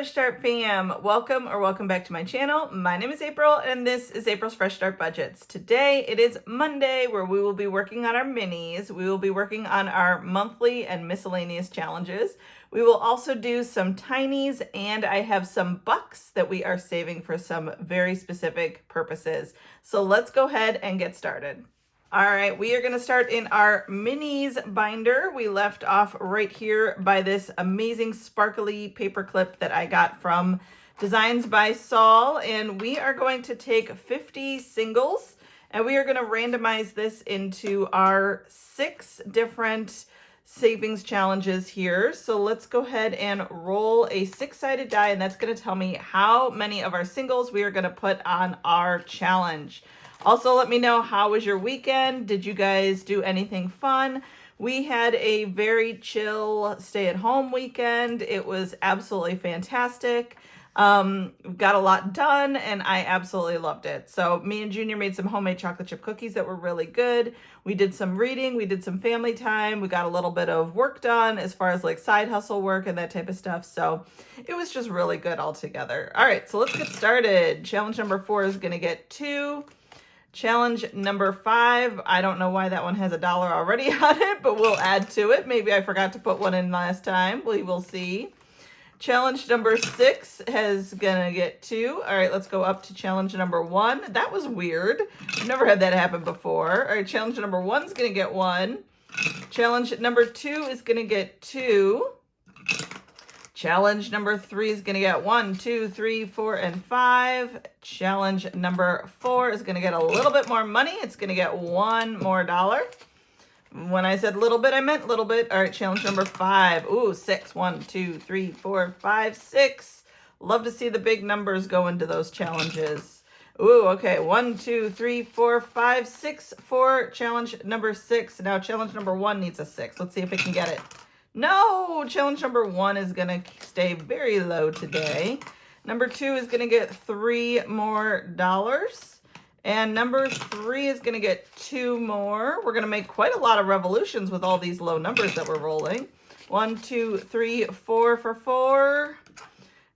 Fresh Start fam, welcome back to my channel. My name is April and this is April's Fresh Start Budgets. Today it is Monday where we will be working on our minis. We will be working on our monthly and miscellaneous challenges. We will also do some tinies and I have some bucks that we are saving for some very specific purposes. So let's go ahead and get started. All right, we are going to start in our minis binder. We left off right here by this amazing sparkly paper clip that I got from Designs by Saul. And we are going to take 50 singles and we are going to randomize this into our 6 different savings challenges here. So let's go ahead and roll a 6-sided die, and that's going to tell me how many of our singles we are going to put on our challenge. Also, let me know, how was your weekend? Did you guys do anything fun? We had a very chill stay-at-home weekend. It was absolutely fantastic. Got a lot done and I absolutely loved it. So me and Junior made some homemade chocolate chip cookies that were really good. We did some reading, we did some family time, we got a little bit of work done as far as like side hustle work and that type of stuff. So it was just really good altogether. All right, so let's get started. Challenge number 4 is going to get 2. Challenge number 5, I don't know why that one has $1 already on it, but we'll add to it. Maybe I forgot to put one in last time. We will see. Challenge number 6 is gonna get 2. All right, let's go up to challenge number 1. That was weird. I've never had that happen before. All right, challenge number 1 is gonna get 1. Challenge number 2 is gonna get 2. Challenge number 3 is going to get 1, 2, 3, 4, and 5. Challenge number 4 is going to get a little bit more money. It's going to get $1 more. When I said little bit, I meant little bit. All right, challenge number 5. Ooh, 6. 1, 2, 3, 4, 5, 6. Love to see the big numbers go into those challenges. Ooh, okay. 1, 2, 3, 4, 5, 6 for challenge number 6. Now challenge number 1 needs a 6. Let's see if it can get it. No, challenge number 1 is going to stay very low today. Number 2 is going to get $3 more. And number 3 is going to get 2 more. We're going to make quite a lot of revolutions with all these low numbers that we're rolling. 1, 2, 3, 4 for 4.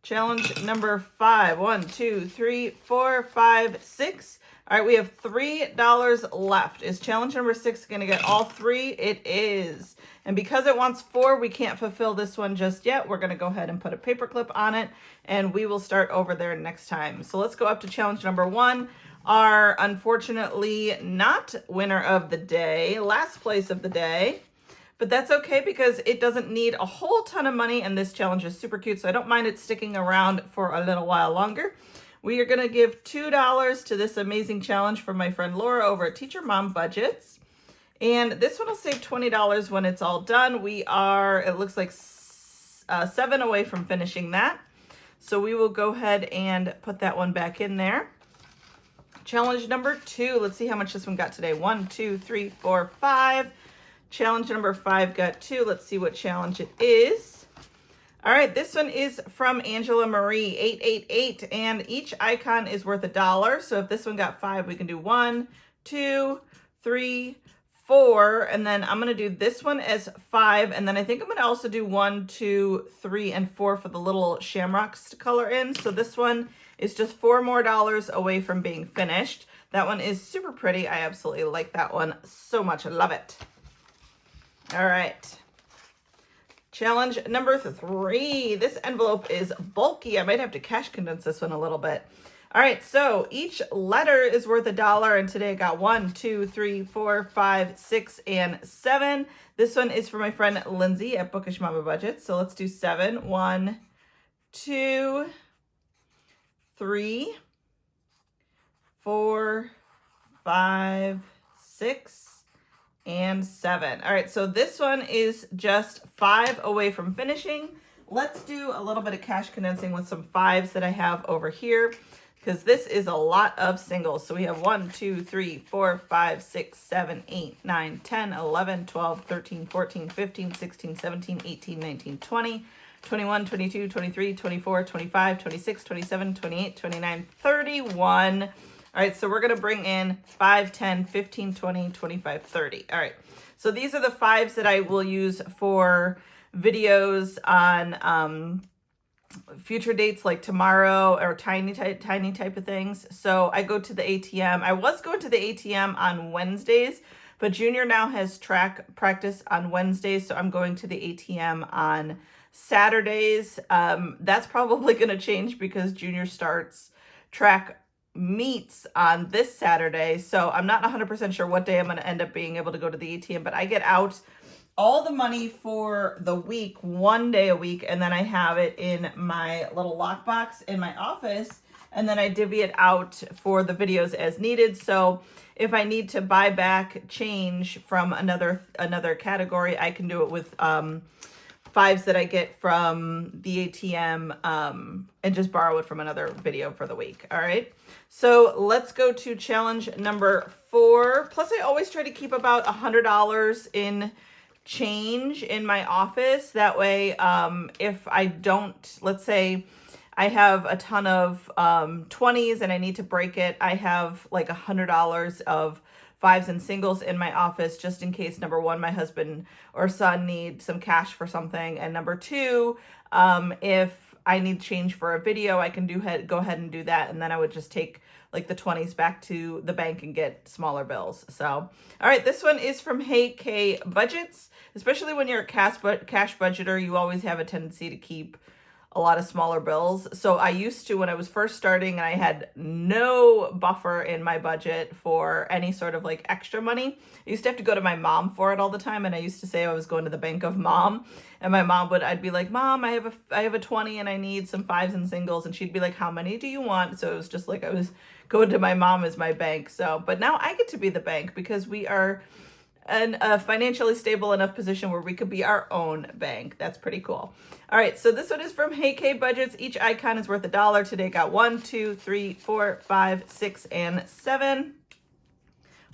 Challenge number 5. 1, 2, 3, 4, 5, 6. All right, we have $3 left. Is challenge number 6 going to get all 3? It is. And because it wants 4, we can't fulfill this one just yet. We're going to go ahead and put a paper clip on it, and we will start over there next time. So let's go up to challenge number 1. Our unfortunately not winner of the day, last place of the day. But that's okay because it doesn't need a whole ton of money, and this challenge is super cute, so I don't mind it sticking around for a little while longer. We are going to give $2 to this amazing challenge from my friend Laura over at Teacher Mom Budgets. And this one will save $20 when it's all done. We are, it looks like 7 away from finishing that. So we will go ahead and put that one back in there. Challenge number 2. Let's see how much this one got today. 1, 2, 3, 4, 5. Challenge number 5 got 2. Let's see what challenge it is. All right, this one is from Angela Marie, 888, and each icon is worth $1. So if this one got 5, we can do 1, 2, 3, 4, and then I'm going to do this one as 5, and then I think I'm going to also do 1, 2, 3, and 4 for the little shamrocks to color in. So this one is just $4 more away from being finished. That one is super pretty. I absolutely like that one so much. I love it. All right. Challenge number 3. This envelope is bulky. I might have to cash condense this one a little bit. All right, so each letter is worth $1, and today I got 1, 2, 3, 4, 5, 6, and 7. This one is for my friend Lindsay at Bookish Mama Budget. So let's do 7. 1, 2, 3, 4, 5, 6, and 7. All right, so this one is just 5 away from finishing. Let's do a little bit of cash condensing with some 5s that I have over here, because this is a lot of singles. So we have 1, 2, 3, 4, 5, 6, 7, 8, 9, 10, 11, 12, 13, 14, 15, 16, 17, 18, 19, 20, 21, 22, 23, 24, 25, 26, 27, 28, 29, 31. All right, so we're going to bring in 5, 10, 15, 20, 25, 30. All right, so these are the 5s that I will use for videos on future dates like tomorrow or tiny type of things. So I go to the ATM. I was going to the ATM on Wednesdays, but Junior now has track practice on Wednesdays, so I'm going to the ATM on Saturdays. That's probably going to change because Junior starts track meets on this Saturday, so I'm not 100% sure what day I'm going to end up being able to go to the ATM, but I get out all the money for the week, 1 day a week, and then I have it in my little lockbox in my office, and then I divvy it out for the videos as needed. So if I need to buy back change from another category, I can do it with fives that I get from the ATM and just borrow it from another video for the week. All right. So let's go to challenge number 4. Plus, I always try to keep about $100 in change in my office. That way, if I don't, let's say I have a ton of 20s and I need to break it, I have like $100 of fives and singles in my office, just in case, number one, my husband or son need some cash for something, and number two, if I need change for a video, I can go ahead and do that, and then I would just take like the 20s back to the bank and get smaller bills. So, all right, this one is from Hey K Budgets. Especially when you're a cash budgeter, you always have a tendency to keep a lot of smaller bills. So I used to, when I was first starting and I had no buffer in my budget for any sort of like extra money, I used to have to go to my mom for it all the time. And I used to say I was going to the bank of mom, and my mom I'd be like, Mom, I have a 20 and I need some fives and singles. And she'd be like, how many do you want? So it was just like I was going to my mom as my bank. So, but now I get to be the bank because we are in a financially stable enough position where we could be our own bank. That's pretty cool. All right, so this one is from Hey K Budgets. Each icon is worth $1. Today got 1, 2, 3, 4, 5, 6, and 7.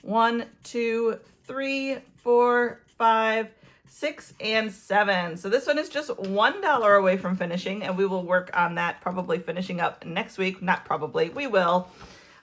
1, 2, 3, 4, 5, 6, and 7. So this one is just $1 away from finishing, and we will work on that probably finishing up next week. Not probably, we will.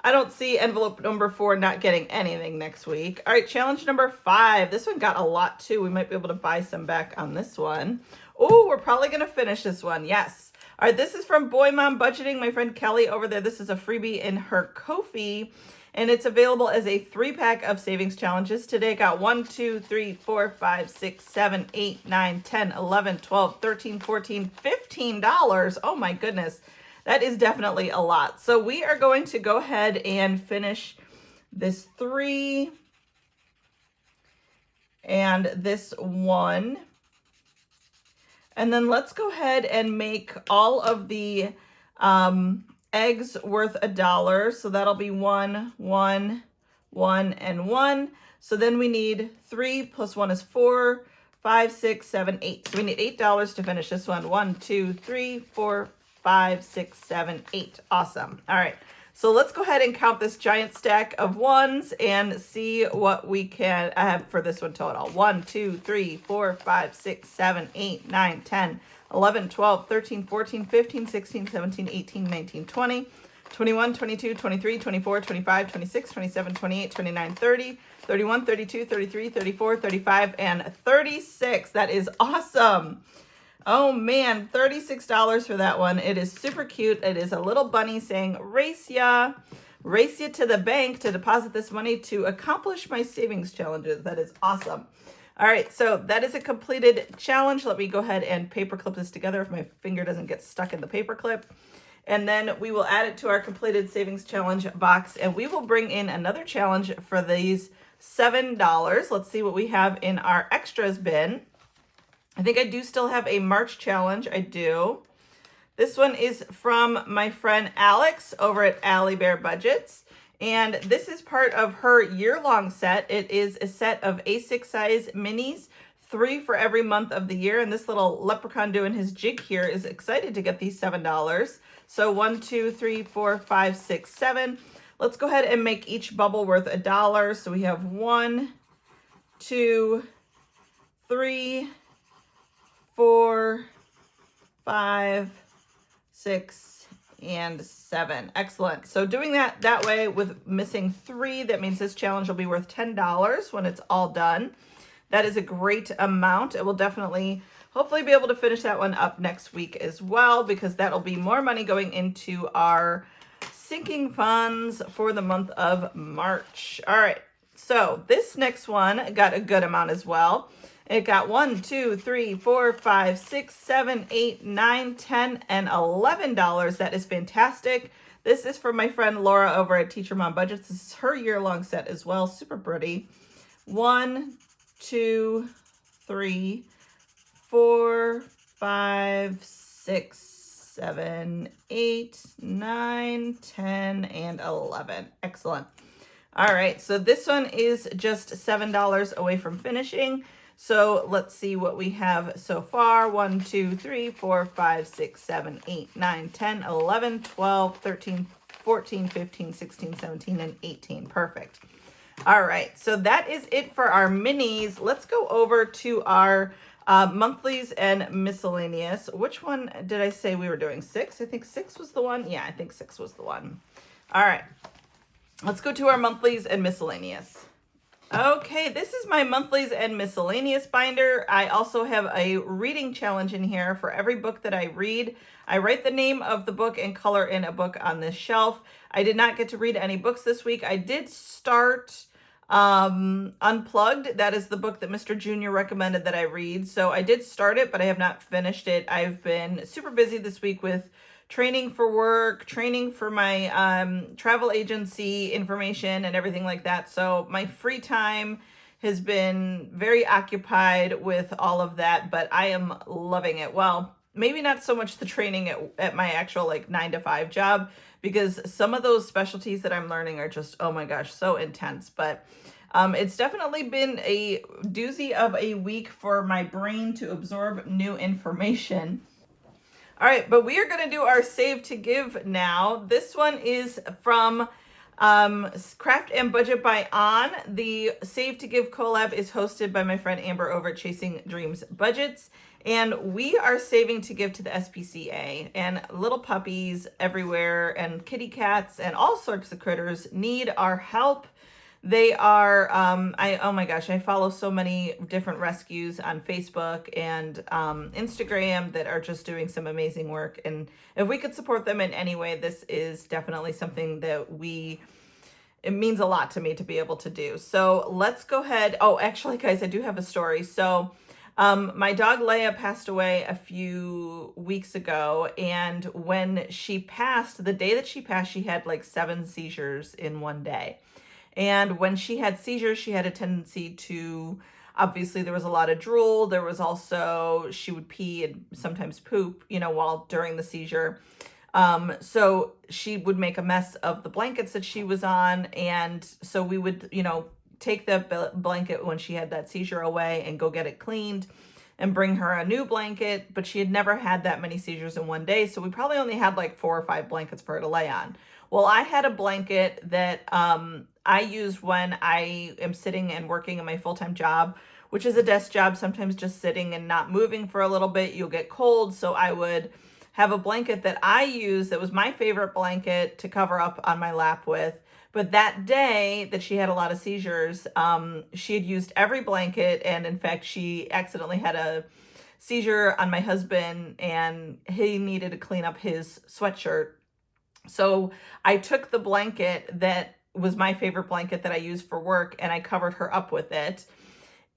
I don't see envelope number 4 not getting anything next week. All right, challenge number 5. This one got a lot too. We might be able to buy some back on this one. Oh, we're probably going to finish this one. Yes. All right, this is from Boy Mom Budgeting. My friend Kelly over there. This is a freebie in her Ko-fi, and it's available as a 3-pack of savings challenges. Today got 1, 2, 3, 4, 5, 6, 7, 8, 9, 10, 11, 12, 13, 14, $15. Oh my goodness. That is definitely a lot. So we are going to go ahead and finish this 3 and this 1. And then let's go ahead and make all of the eggs worth $1. So that'll be 1, 1, 1, and 1. So then we need 3 plus 1 is 4, 5, 6, 7, 8. So we need $8 to finish this one. 1, 2, 3, 4, 5, 6, 7, 8. Awesome. All right. So let's go ahead and count this giant stack of ones and see what we can have for this one total. 1, 2, 3, 4, 5, 6, 7, 8, 9, 10, 11, 12, 13, 14, 15, 16, 17, 18, 19, 20, 21, 22, 23, 24, 25, 26, 27, 28, 29, 30, 31, 32, 33, 34, 35, and 36. That is awesome. Oh man, $36 for that one. It is super cute. It is a little bunny saying, race ya to the bank to deposit this money to accomplish my savings challenges. That is awesome. All right, so that is a completed challenge. Let me go ahead and paperclip this together if my finger doesn't get stuck in the paperclip. And then we will add it to our completed savings challenge box, and we will bring in another challenge for these $7. Let's see what we have in our extras bin. I think I do still have a March challenge. I do. This one is from my friend Alex over at Allie Bear Budgets. And this is part of her year-long set. It is a set of A6 size minis, 3 for every month of the year. And this little leprechaun doing his jig here is excited to get these $7. So 1, 2, 3, 4, 5, 6, 7. Let's go ahead and make each bubble worth $1. So we have 1, 2, 3, 4, 5, 6, and 7. Excellent. So doing that way with missing 3, that means this challenge will be worth $10 when it's all done. That is a great amount. It will definitely hopefully be able to finish that one up next week as well, because that'll be more money going into our sinking funds for the month of March. All right, so this next one got a good amount as well. It got $1, $2, $3, $4, $5, $6, $7, $8, $9, $10, and $11. That is fantastic. This is from my friend Laura over at Teacher Mom Budgets. This is her year-long set as well. Super pretty. 1, 2, 3, 4, 5, 6, 7, 8, 9, 10, and 11. Excellent. All right, so this one is just $7 away from finishing. So let's see what we have so far. 1, 2, 3, 4, 5, 6, 7, 8, 9, 10, 11, 12, 13, 14, 15, 16, 17, and 18. Perfect. All right, so that is it for our minis. Let's go over to our monthlies and miscellaneous. Which one did I say we were doing? 6? I think 6 was the one. Yeah, I think 6 was the one. All right, let's go to our monthlies and miscellaneous. Okay, this is my monthlies and miscellaneous binder. I also have a reading challenge in here. For every book that I read, I write the name of the book and color in a book on this shelf. I did not get to read any books this week. I did start Unplugged. That is the book that Mr. Junior recommended that I read. So I did start it, but I have not finished it. I've been super busy this week with training for work, training for my travel agency information and everything like that. So my free time has been very occupied with all of that, but I am loving it. Well, maybe not so much the training at my actual like 9 to 5 job, because some of those specialties that I'm learning are just, oh my gosh, so intense. But it's definitely been a doozy of a week for my brain to absorb new information. All right, but we are going to do our Save to Give now. This one is from Craft and Budget by On. The Save to Give collab is hosted by my friend Amber over at Chasing Dreams Budgets. And we are saving to give to the SPCA, and little puppies everywhere and kitty cats and all sorts of critters need our help. They are, oh my gosh, I follow so many different rescues on Facebook and Instagram that are just doing some amazing work. And if we could support them in any way, this is definitely something that it means a lot to me to be able to do. So let's go ahead. Oh, actually, guys, I do have a story. So my dog Leia passed away a few weeks ago, and when she passed, the day that she passed, she had like 7 seizures in one day. And when she had seizures, she had a tendency to, obviously there was a lot of drool. There was also, she would pee and sometimes poop, while during the seizure. So she would make a mess of the blankets that she was on. And so we would, take the blanket when she had that seizure away and go get it cleaned and bring her a new blanket. But she had never had that many seizures in one day. So we probably only had like 4 or 5 blankets for her to lay on. Well, I had a blanket that I use when I am sitting and working in my full-time job, which is a desk job, sometimes just sitting and not moving for a little bit. You'll get cold. So I would have a blanket that I use that was my favorite blanket to cover up on my lap with. But that day that she had a lot of seizures, she had used every blanket. And in fact, she accidentally had a seizure on my husband, and he needed to clean up his sweatshirt. So I took the blanket that was my favorite blanket that I used for work, and I covered her up with it.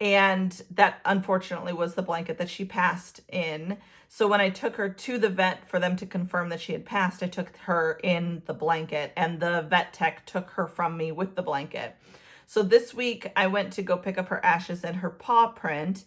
And that unfortunately was the blanket that she passed in. So when I took her to the vet for them to confirm that she had passed, I took her in the blanket, and the vet tech took her from me with the blanket. So this week I went to go pick up her ashes and her paw print,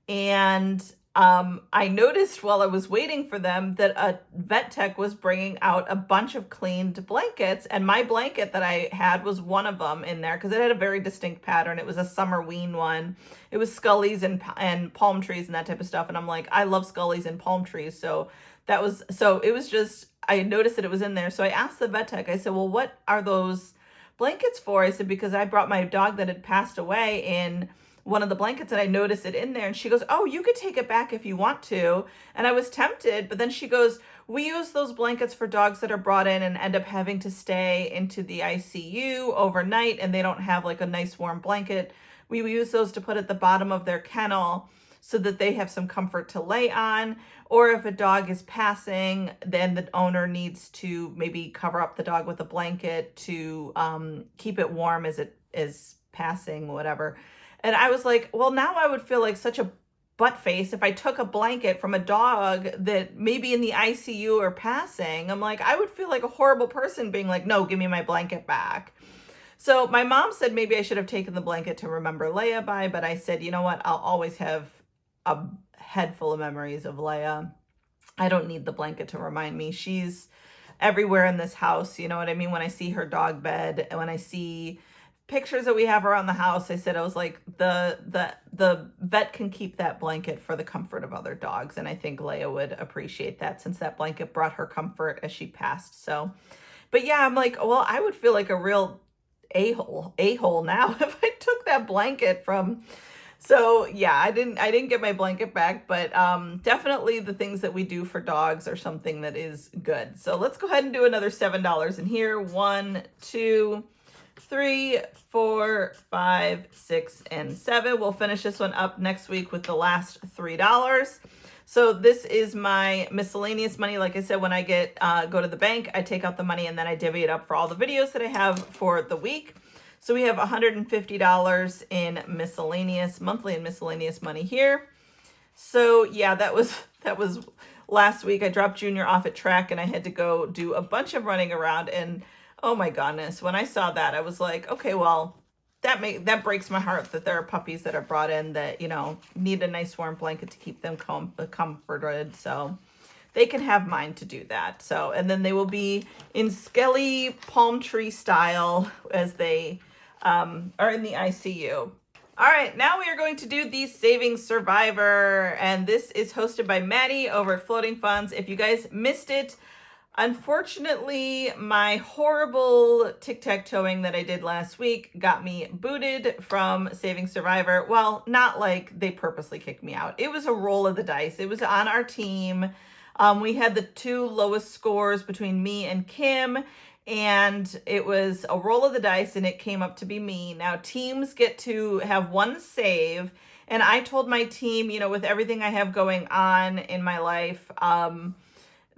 and I noticed while I was waiting for them that a vet tech was bringing out a bunch of cleaned blankets, and my blanket that I had was one of them in there because it had a very distinct pattern. It was a summer ween one. It was scullies and palm trees and that type of stuff. And I'm like, I love scullies and palm trees. So it was just, I noticed that it was in there. So I asked the vet tech, I said, well, what are those blankets for? I said, because I brought my dog that had passed away in one of the blankets and I noticed it in there. And she goes, oh, you could take it back if you want to. And I was tempted, but then she goes, we use those blankets for dogs that are brought in and end up having to stay into the ICU overnight, and they don't have like a nice warm blanket. We use those to put at the bottom of their kennel so that they have some comfort to lay on. Or if a dog is passing, then the owner needs to maybe cover up the dog with a blanket to keep it warm as it is passing, whatever. And I was like, well, now I would feel like such a butt face if I took a blanket from a dog that maybe in the ICU or passing. I'm like, I would feel like a horrible person being like, no, give me my blanket back. So my mom said maybe I should have taken the blanket to remember Leia by, but I said, you know what? I'll always have a head full of memories of Leia. I don't need the blanket to remind me. She's everywhere in this house. You know what I mean? When I see her dog bed and when I see pictures that we have around the house, I said, I was like, the vet can keep that blanket for the comfort of other dogs. And I think Leia would appreciate that since that blanket brought her comfort as she passed. So, but yeah, I'm like, well, I would feel like a real a-hole now if I took that blanket from. So yeah, I didn't get my blanket back, but definitely the things that we do for dogs are something that is good. So let's go ahead and do another $7 in here. 1, 2, 3, 4, 5, 6, and 7. We'll finish this one up next week with the last $3. So this is my miscellaneous money. Like I said, when I go to the bank, I take out the money and then I divvy it up for all the videos that I have for the week. So we have $150 in miscellaneous, monthly and miscellaneous money here. So yeah, that was last week. I dropped Junior off at track and I had to go do a bunch of running around, and oh my goodness, when I saw that, I was like, okay, well, that breaks my heart that there are puppies that are brought in that, you know, need a nice warm blanket to keep them comforted. So they can have mine to do that. So, and then they will be in Skelly palm tree style as they are in the ICU. All right, now we are going to do the Saving Survivor, and this is hosted by Maddie over at Floating Funds. If you guys missed it, unfortunately, my horrible tic-tac-toeing that I did last week got me booted from Saving Survivor. Well, not like they purposely kicked me out. It was a roll of the dice. It was on our team. We had the 2 lowest scores between me and Kim, and it was a roll of the dice, and it came up to be me. Now, teams get to have 1 save, and I told my team, you know, with everything I have going on in my life,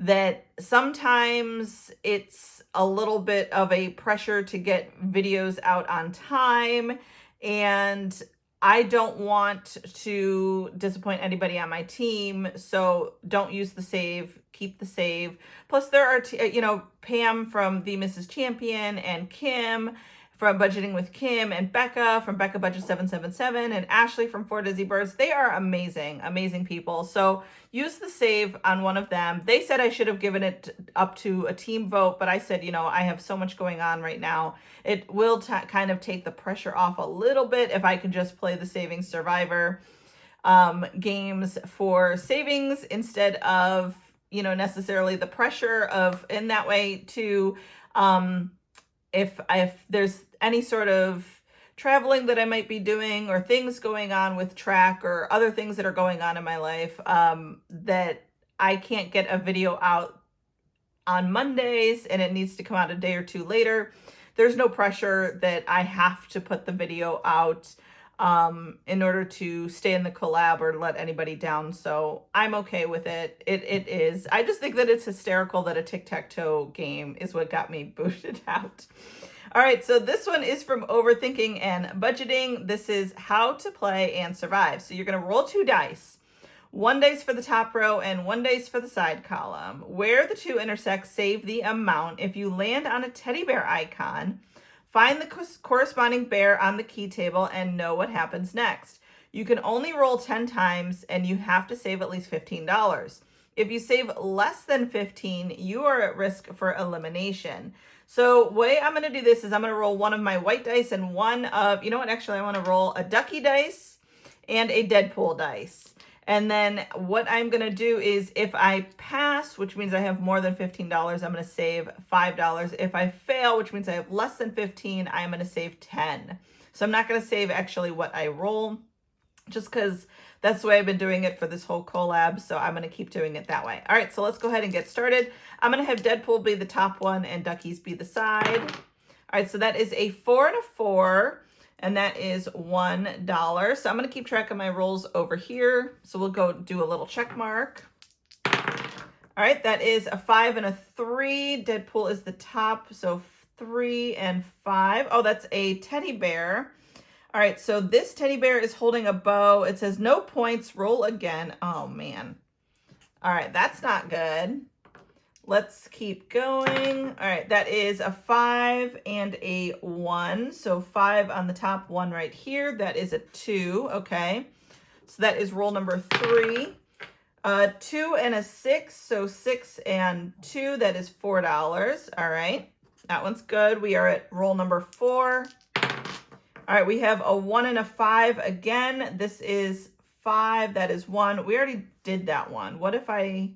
that sometimes it's a little bit of a pressure to get videos out on time, and I don't want to disappoint anybody on my team, so don't use the save, keep the save. Plus there are, you know, Pam from the Mrs. Champion and Kim from Budgeting with Kim and Becca from Becca Budget 777 and Ashley from 4 Dizzy Birds. They are amazing, amazing people. So use the save on one of them. They said I should have given it up to a team vote, but I said, you know, I have so much going on right now. It will kind of take the pressure off a little bit if I can just play the Saving Survivor games for savings instead of, you know, necessarily the pressure of, in that way to, if there's any sort of traveling that I might be doing or things going on with track or other things that are going on in my life, that I can't get a video out on Mondays and it needs to come out a day or 2 later. There's no pressure that I have to put the video out in order to stay in the collab or let anybody down. So I'm okay with it. It is. I just think that it's hysterical that a tic-tac-toe game is what got me booted out. All right, so this one is from Overthinking and Budgeting. This is how to play and survive. So you're going to roll 2 dice. 1 dice for the top row and 1 dice for the side column. Where the 2 intersect, save the amount. If you land on a teddy bear icon, find the corresponding bear on the key table and know what happens next. You can only roll 10 times and you have to save at least $15. If you save less than 15, you are at risk for elimination. So way I'm going to do this is I'm going to roll 1 of my white dice and 1 of, you know what, actually I want to roll a ducky dice and a Deadpool dice. And then what I'm going to do is if I pass, which means I have more than $15, I'm going to save $5. If I fail, which means I have less than 15, I'm going to save 10. So I'm not going to save actually what I roll, just because that's the way I've been doing it for this whole collab. So I'm going to keep doing it that way. All right, so let's go ahead and get started. I'm going to have Deadpool be the top one and Duckies be the side. All right, so that is a 4 and a 4. and that is $1. So I'm going to keep track of my rolls over here. So we'll go do a little check mark. All right, that is a 5 and a 3. Deadpool is the top, so 3 and 5. Oh, that's a teddy bear. All right, so this teddy bear is holding a bow. It says no points, roll again. Oh, man. All right, that's not good. Let's keep going. All right, that is a 5 and a 1. So 5 on the top, 1 right here. That is a 2, okay. So that is roll number 3. 2 and a 6, so 6 and 2, that is $4. All right, that one's good. We are at roll number 4. All right, we have a 1 and a 5 again. This is 5, that is 1. We already did that one. What if I,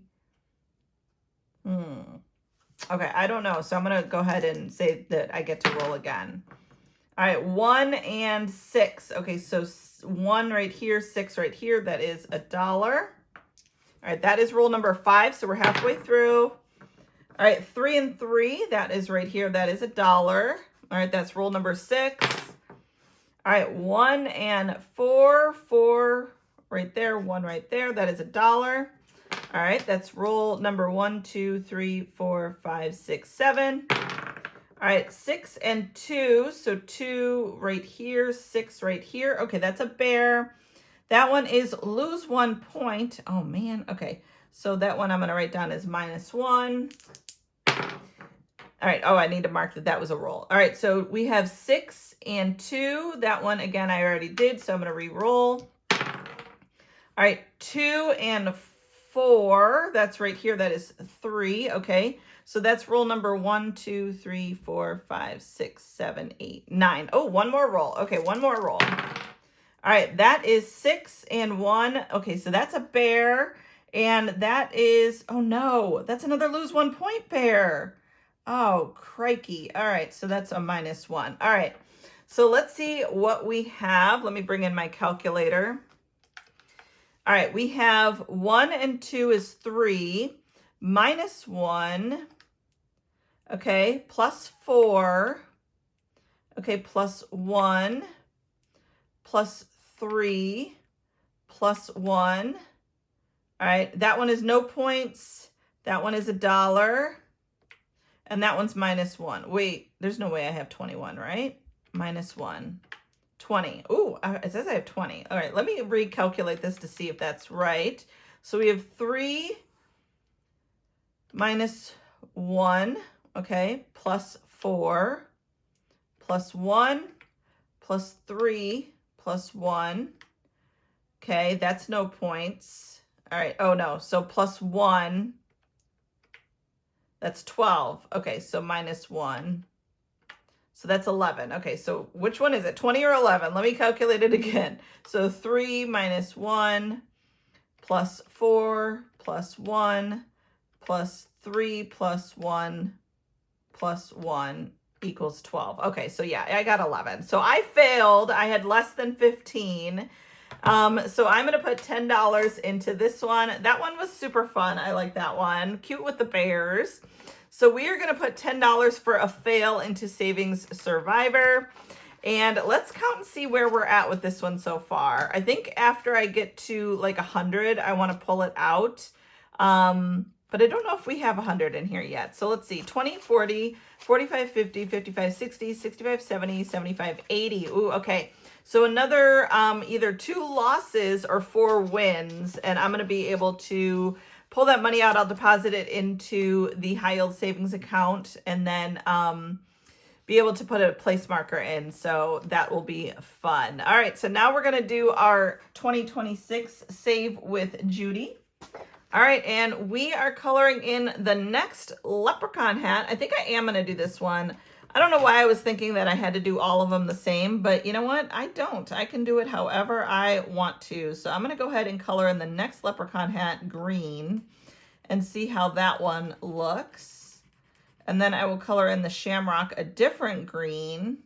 okay, I don't know. So I'm going to go ahead and say that I get to roll again. All right, 1 and 6. Okay, so 1 right here, 6 right here, that is $1. All right, that is roll number 5, so we're halfway through. All right, 3 and 3, that is right here, that is $1. All right, that's roll number 6. All right, 1 and 4, 4 right there, 1 right there, that is $1. All right, that's roll number 1, 2, 3, 4, 5, 6, 7. All right, 6 and 2, so 2 right here, 6 right here. Okay, that's a bear. That one is lose 1 point. Oh, man. Okay. So that one I'm going to write down as -1. All right. Oh, I need to mark that that was a roll. All right. So we have 6 and 2. That one, again, I already did. So I'm going to re-roll. All right. 2 and 4. That's right here. That is 3. Okay. So that's roll number 1, 2, 3, 4, 5, 6, 7, 8, 9. Oh, one more roll. Okay. One more roll. All right, that is 6 and 1. Okay, so that's a bear. And that is, oh no, that's another lose 1 point bear. Oh, crikey. All right, so that's a -1. All right, so let's see what we have. Let me bring in my calculator. All right, we have 1 and 2 is 3, -1, okay, +4, okay, +1, +3, +1. All right, that one is no points. That one is $1. And that one's -1. Wait, there's no way I have 21, right? -1. 20. Ooh, it says I have 20. All right, let me recalculate this to see if that's right. So we have 3 -1, okay, +4, +1, +3, +1. Okay, that's no points. All right, oh no, so +1, that's 12. Okay, so -1. So that's 11. Okay, so which one is it, 20 or 11? Let me calculate it again. So 3 -1 +4 +1 +3 +1 +1 equals 12. Okay, so yeah, I got 11. So I failed. I had less than 15. So I'm going to put $10 into this one. That one was super fun. I like that one. Cute with the bears. So we are going to put $10 for a fail into Savings Survivor. And let's count and see where we're at with this one so far. I think after I get to like 100, I want to pull it out. But I don't know if we have 100 in here yet. So let's see, 20, 40, 45, 50, 55, 60, 65, 70, 75, 80. Ooh, okay. So another either 2 losses or 4 wins, and I'm going to be able to pull that money out. I'll deposit it into the high yield savings account and then be able to put a place marker in. So that will be fun. All right, so now we're going to do our 2026 Save with Judy. All right, and we are coloring in the next leprechaun hat. I think I am going to do this one. I don't know why I was thinking that I had to do all of them the same, but you know what? I don't. I can do it however I want to. So I'm going to go ahead and color in the next leprechaun hat green and see how that one looks. And then I will color in the shamrock a different green.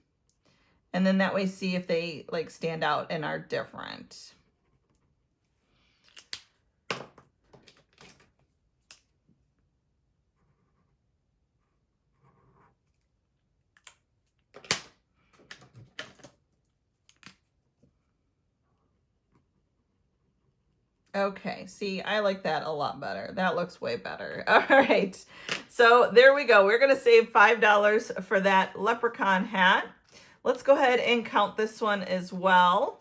And then that way see if they like stand out and are different. Okay, see, I like that a lot better. That looks way better. All right, so there we go. We're gonna save $5 for that leprechaun hat. Let's go ahead and count this one as well.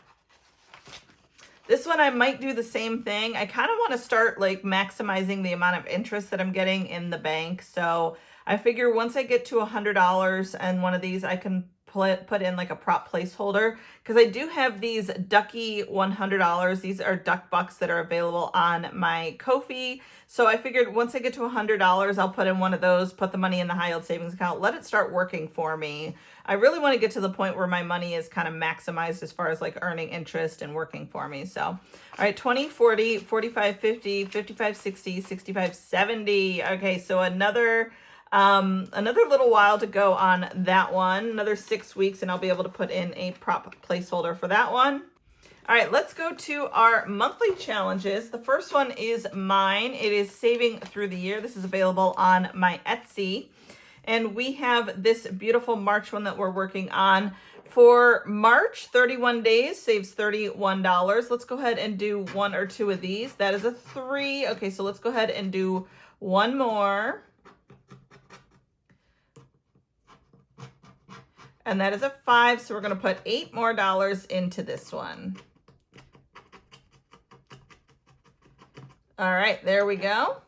This one I might do the same thing. I kind of want to start like maximizing the amount of interest that I'm getting in the bank. So I figure once I get to $100 and one of these, I can put in like a prop placeholder, because I do have these Ducky $100. These are duck bucks that are available on my Ko-fi. So I figured once I get to $100, I'll put in one of those, put the money in the high yield savings account, let it start working for me. I really want to get to the point where my money is kind of maximized as far as like earning interest and working for me. So, all right, 20, 40, 45, 50, 55, 60, 65, 70. Okay, so another little while to go on that one, another 6 weeks, and I'll be able to put in a prop placeholder for that one. All right, let's go to our monthly challenges. The first one is mine. It is saving through the year. This is available on my Etsy. And we have this beautiful March one that we're working on. For March, 31 days saves $31. Let's go ahead and do one or two of these. That is a 3. Okay, so let's go ahead and do one more. And that is a 5, so we're going to put $8 more into this one. All right, there we go.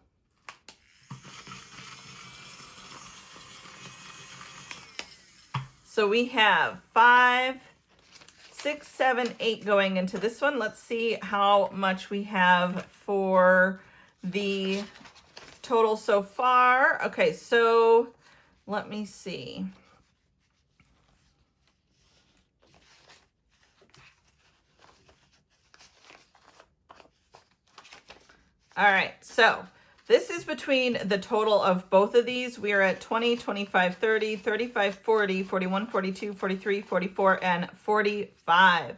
So we have 5, 6, 7, 8 going into this one. Let's see how much we have for the total so far. Okay, so let me see. All right, so this is between the total of both of these. We are at 20, 25, 30, 35, 40, 41, 42, 43, 44, and 45.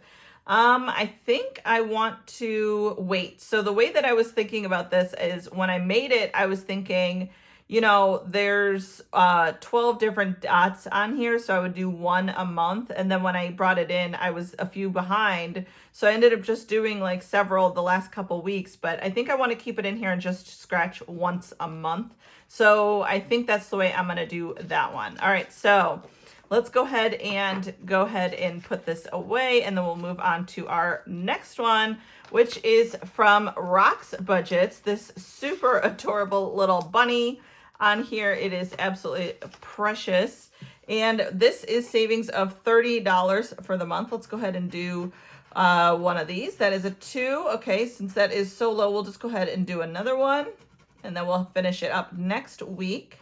I think I want to wait. So the way that I was thinking about this is when I made it, I was thinking, you know, there's 12 different dots on here, so I would do one a month. And then when I brought it in, I was a few behind. So I ended up just doing like several the last couple weeks, but I think I want to keep it in here and just scratch once a month. So I think that's the way I'm going to do that one. All right, so let's go ahead and put this away, and then we'll move on to our next one, which is from Rock's Budgets, this super adorable little bunny. On here, it is absolutely precious. And this is savings of $30 for the month. Let's go ahead and do one of these. That is a 2. Okay, since that is so low, we'll just go ahead and do another one. And then we'll finish it up next week.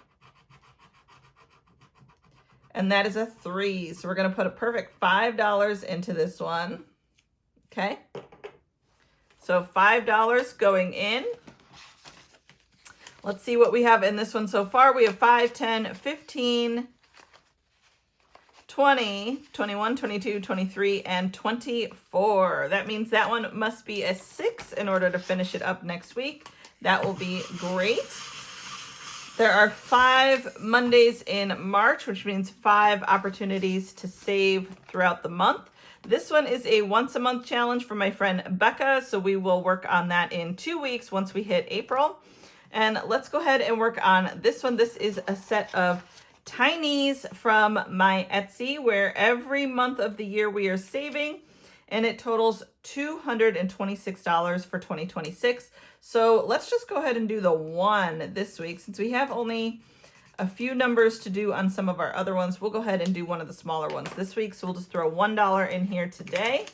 And that is a 3. So we're going to put a perfect $5 into this one. Okay. So $5 going in. Let's see what we have in this one so far. We have 5, 10, 15, 20, 21, 22, 23, and 24. That means that one must be a 6 in order to finish it up next week. That will be great. There are 5 Mondays in March, which means 5 opportunities to save throughout the month. This one is a once a month challenge from my friend Becca, so we will work on that in 2 weeks once we hit April. And let's go ahead and work on this one. This is a set of tinies from my Etsy, where every month of the year we are saving, and it totals $226 for 2026. So let's just go ahead and do the 1 this week. Since we have only a few numbers to do on some of our other ones, we'll go ahead and do one of the smaller ones this week. So we'll just throw $1 in here today.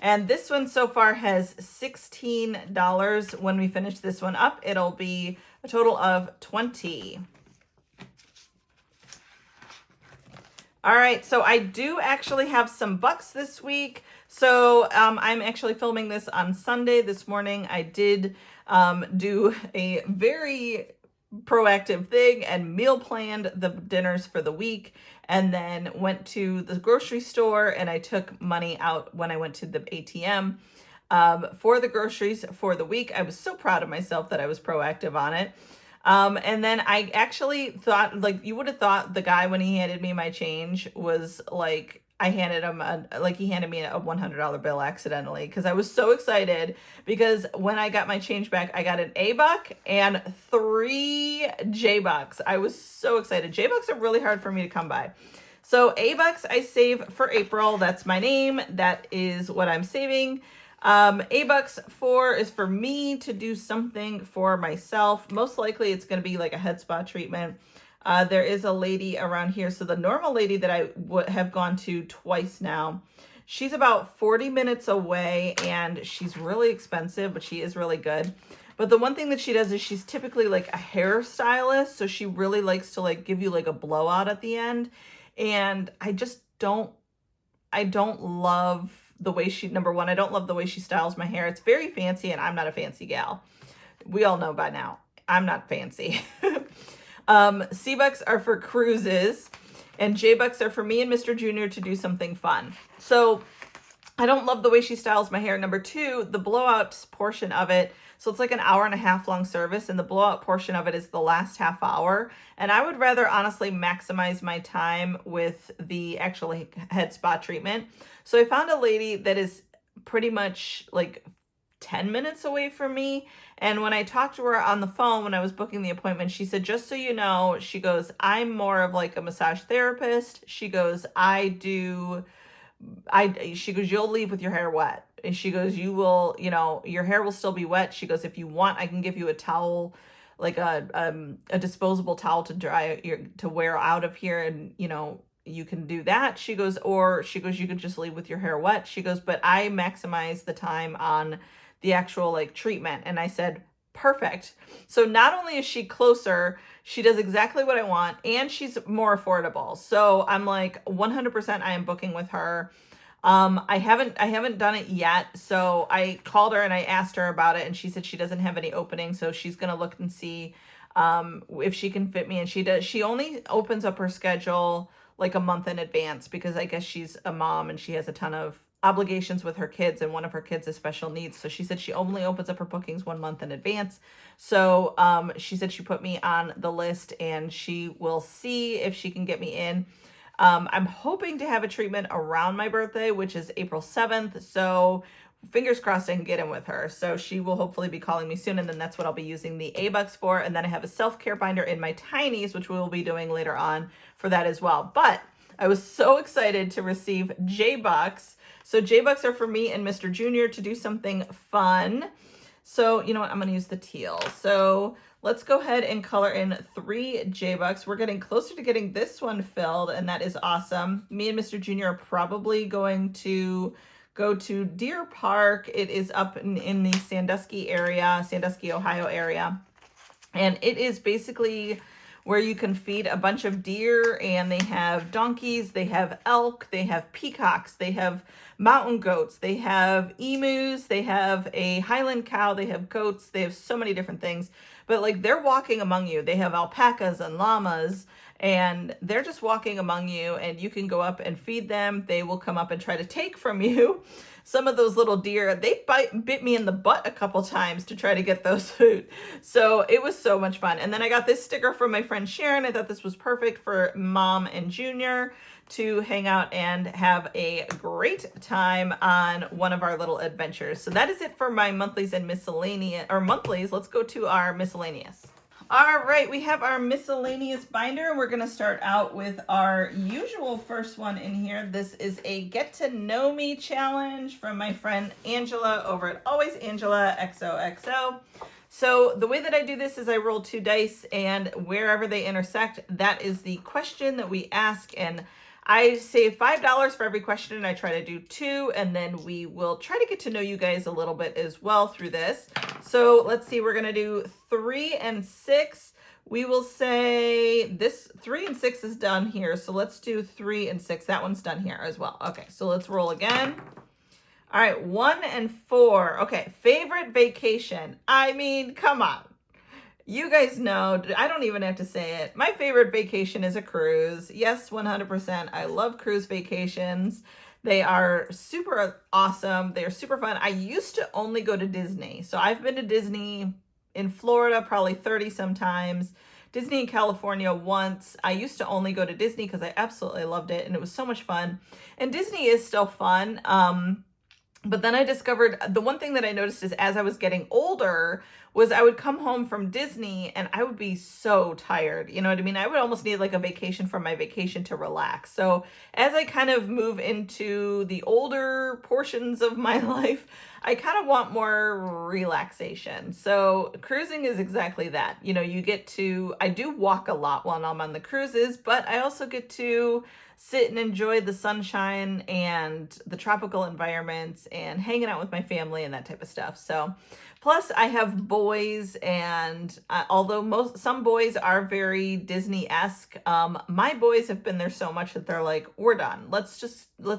And this one so far has $16. When we finish this one up, it'll be a total of $20. All right, so I do actually have some bucks this week. So I'm actually filming this on Sunday. This morning I did do a very proactive thing and meal planned the dinners for the week, and then went to the grocery store and I took money out when I went to the ATM for the groceries for the week. I was so proud of myself that I was proactive on it. And then I actually thought, like, you would have thought the guy when he handed me my change was like I handed him he handed me a $100 bill accidentally because I was so excited because when I got my change back, I got an A-Buck and 3 J-Bucks. I was so excited. J-Bucks are really hard for me to come by. So A-Bucks I save for April. That's my name. That is what I'm saving. A-Bucks is for me to do something for myself. Most likely it's going to be like a head spa treatment. There is a lady around here. So the normal lady that I would have gone to twice now, she's about 40 minutes away and she's really expensive, but she is really good. But the one thing that she does is she's typically like a hairstylist. So she really likes to like give you like a blowout at the end. And I don't love the way number one, I don't love the way she styles my hair. It's very fancy and I'm not a fancy gal. We all know by now, I'm not fancy. C-Bucks are for cruises and J-Bucks are for me and Mr. Junior to do something fun. So I don't love the way she styles my hair. Number 2, the blowout portion of it. So it's like an 1.5 hour long service and the blowout portion of it is the last half hour. And I would rather honestly maximize my time with the actual head spa treatment. So I found a lady that is pretty much like 10 minutes away from me. And when I talked to her on the phone, when I was booking the appointment, she said, just so you know, she goes, I'm more of like a massage therapist. She goes, she goes, you'll leave with your hair wet. And she goes, you will, your hair will still be wet. She goes, if you want, I can give you a towel, like a disposable towel to wear out of here. And, you can do that. She goes, you can just leave with your hair wet. She goes, but I maximize the time on the actual like treatment. And I said, perfect. So not only is she closer, she does exactly what I want and she's more affordable. So I'm like 100% I am booking with her. I haven't done it yet. So I called her and I asked her about it and she said she doesn't have any opening. So she's going to look and see, if she can fit me. And she does. She only opens up her schedule like a month in advance because I guess she's a mom and she has a ton of obligations with her kids and one of her kids has special needs. So she said she only opens up her bookings 1 month in advance. So she said she put me on the list and she will see if she can get me in. I'm hoping to have a treatment around my birthday, which is April 7th. So fingers crossed I can get in with her. So she will hopefully be calling me soon. And then that's what I'll be using the A-Bucks for. And then I have a self-care binder in my Tinies, which we will be doing later on for that as well. But I was so excited to receive J-Bucks. So J-Bucks are for me and Mr. Junior to do something fun. So you know what? I'm going to use the teal. So let's go ahead and color in 3 J-Bucks. We're getting closer to getting this one filled, and that is awesome. Me and Mr. Junior are probably going to go to Deer Park. It is up in the Sandusky area, Sandusky, Ohio area. And it is basically where you can feed a bunch of deer, and they have donkeys, they have elk, they have peacocks, they have mountain goats, they have emus, they have a Highland cow, they have goats, they have so many different things. But like they're walking among you. They have alpacas and llamas, and they're just walking among you, and you can go up and feed them. They will come up and try to take from you. Some of those little deer, they bit me in the butt a couple times to try to get those food. So it was so much fun. And then I got this sticker from my friend Sharon. I thought this was perfect for Mom and Junior to hang out and have a great time on one of our little adventures. So that is it for my monthlies and miscellaneous, or monthlies. Let's go to our miscellaneous. All right, we have our miscellaneous binder. We're going to start out with our usual first one in here. This is a Get to Know Me challenge from my friend Angela over at Always Angela XOXO. So the way that I do this is I roll 2 dice, and wherever they intersect, that is the question that we ask. And I save $5 for every question, and I try to do 2, and then we will try to get to know you guys a little bit as well through this. So let's see, we're going to do 3 and 6. We will say this 3 and 6 is done here. So let's do 3 and 6. That one's done here as well. Okay, so let's roll again. All right, 1 and 4. Okay, favorite vacation. I mean, come on. You guys know, I don't even have to say it. My favorite vacation is a cruise. Yes, 100%. I love cruise vacations. They are super awesome. They're super fun. I used to only go to Disney. So I've been to Disney in Florida probably 30 sometimes, Disney in California once. I used to only go to Disney because I absolutely loved it and it was so much fun. And Disney is still fun. But then I discovered the one thing that I noticed is as I was getting older was I would come home from Disney and I would be so tired. You know what I mean? I would almost need like a vacation from my vacation to relax. So as I kind of move into the older portions of my life, I kind of want more relaxation. So cruising is exactly that. You know, you get to, I do walk a lot while I'm on the cruises, but I also get to sit and enjoy the sunshine and the tropical environments and hanging out with my family and that type of stuff. So plus I have boys, and although some boys are very Disney-esque, my boys have been there so much that they're like, we're done. Let's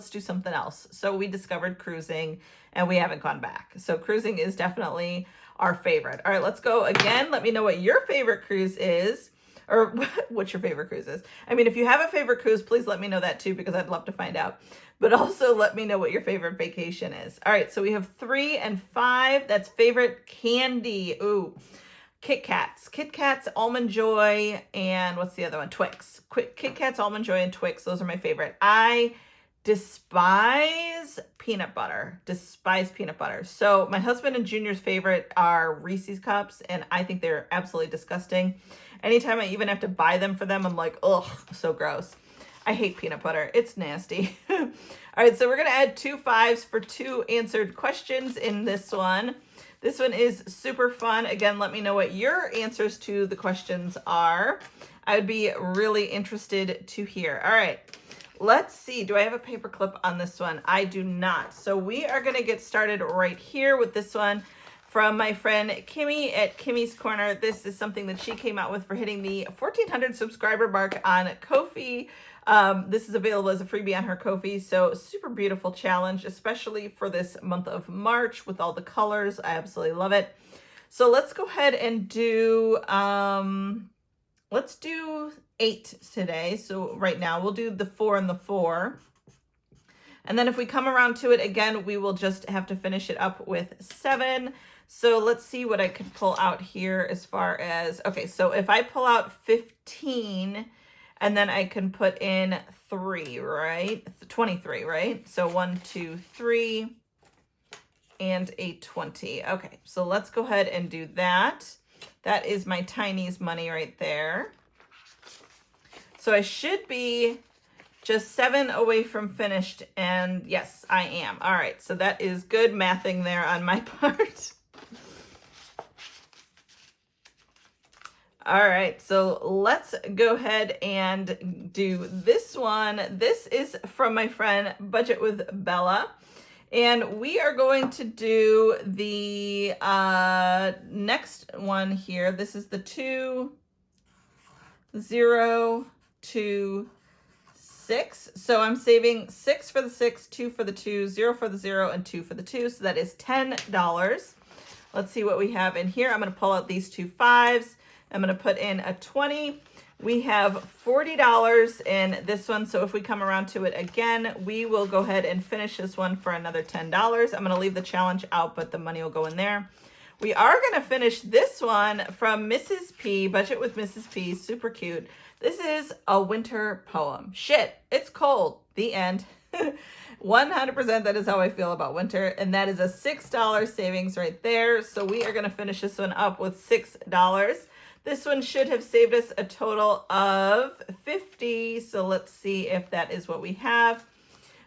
do something else. So we discovered cruising and we haven't gone back. So cruising is definitely our favorite. All right, let's go again. Let me know what your favorite cruise is. Or what your favorite cruise is. I mean, if you have a favorite cruise, please let me know that too, because I'd love to find out. But also let me know what your favorite vacation is. All right, so we have 3 and 5. That's favorite candy. Ooh, Kit Kats. Kit Kats, Almond Joy, and what's the other one? Twix. Kit Kats, Almond Joy, and Twix. Those are my favorite. I despise peanut butter. Despise peanut butter. So my husband and Junior's favorite are Reese's Cups, and I think they're absolutely disgusting. Anytime I even have to buy them for them, I'm like, ugh, so gross. I hate peanut butter. It's nasty. All right, so we're going to add 2 5s for 2 answered questions in this one. This one is super fun. Again, let me know what your answers to the questions are. I would be really interested to hear. All right, let's see. Do I have a paper clip on this one? I do not. So we are going to get started right here with this one. From my friend Kimmy at Kimmy's Corner. This is something that she came out with for hitting the 1,400 subscriber mark on Ko-fi. This is available as a freebie on her Ko-fi. So super beautiful challenge, especially for this month of March with all the colors. I absolutely love it. So let's go ahead and do, let's do 8 today. So right now we'll do the 4 and the 4. And then if we come around to it again, we will just have to finish it up with 7. So let's see what I could pull out here as far as, okay, so if I pull out 15 and then I can put in 3, right? 23, right? So 1, 2, 3, and a 20. Okay, so let's go ahead and do that. That is my Tiny's money right there. So I should be just 7 away from finished, and yes, I am. All right, so that is good mathing there on my part. All right, so let's go ahead and do this one. This is from my friend Budget with Bella. And we are going to do the next one here. This is the 2, 0, 2, 6. So I'm saving 6 for the 6, 2 for the 2, 0 for the 0, and 2 for the 2. So that is $10. Let's see what we have in here. I'm going to pull out these 2 5s. I'm going to put in a 20. We have $40 in this one. So if we come around to it again, we will go ahead and finish this one for another $10. I'm going to leave the challenge out, but the money will go in there. We are going to finish this one from Mrs. P, Budget with Mrs. P, super cute. This is a winter poem. Shit, it's cold. The end. 100% that is how I feel about winter. And that is a $6 savings right there. So we are going to finish this one up with $6. This one should have saved us a total of 50. So let's see if that is what we have.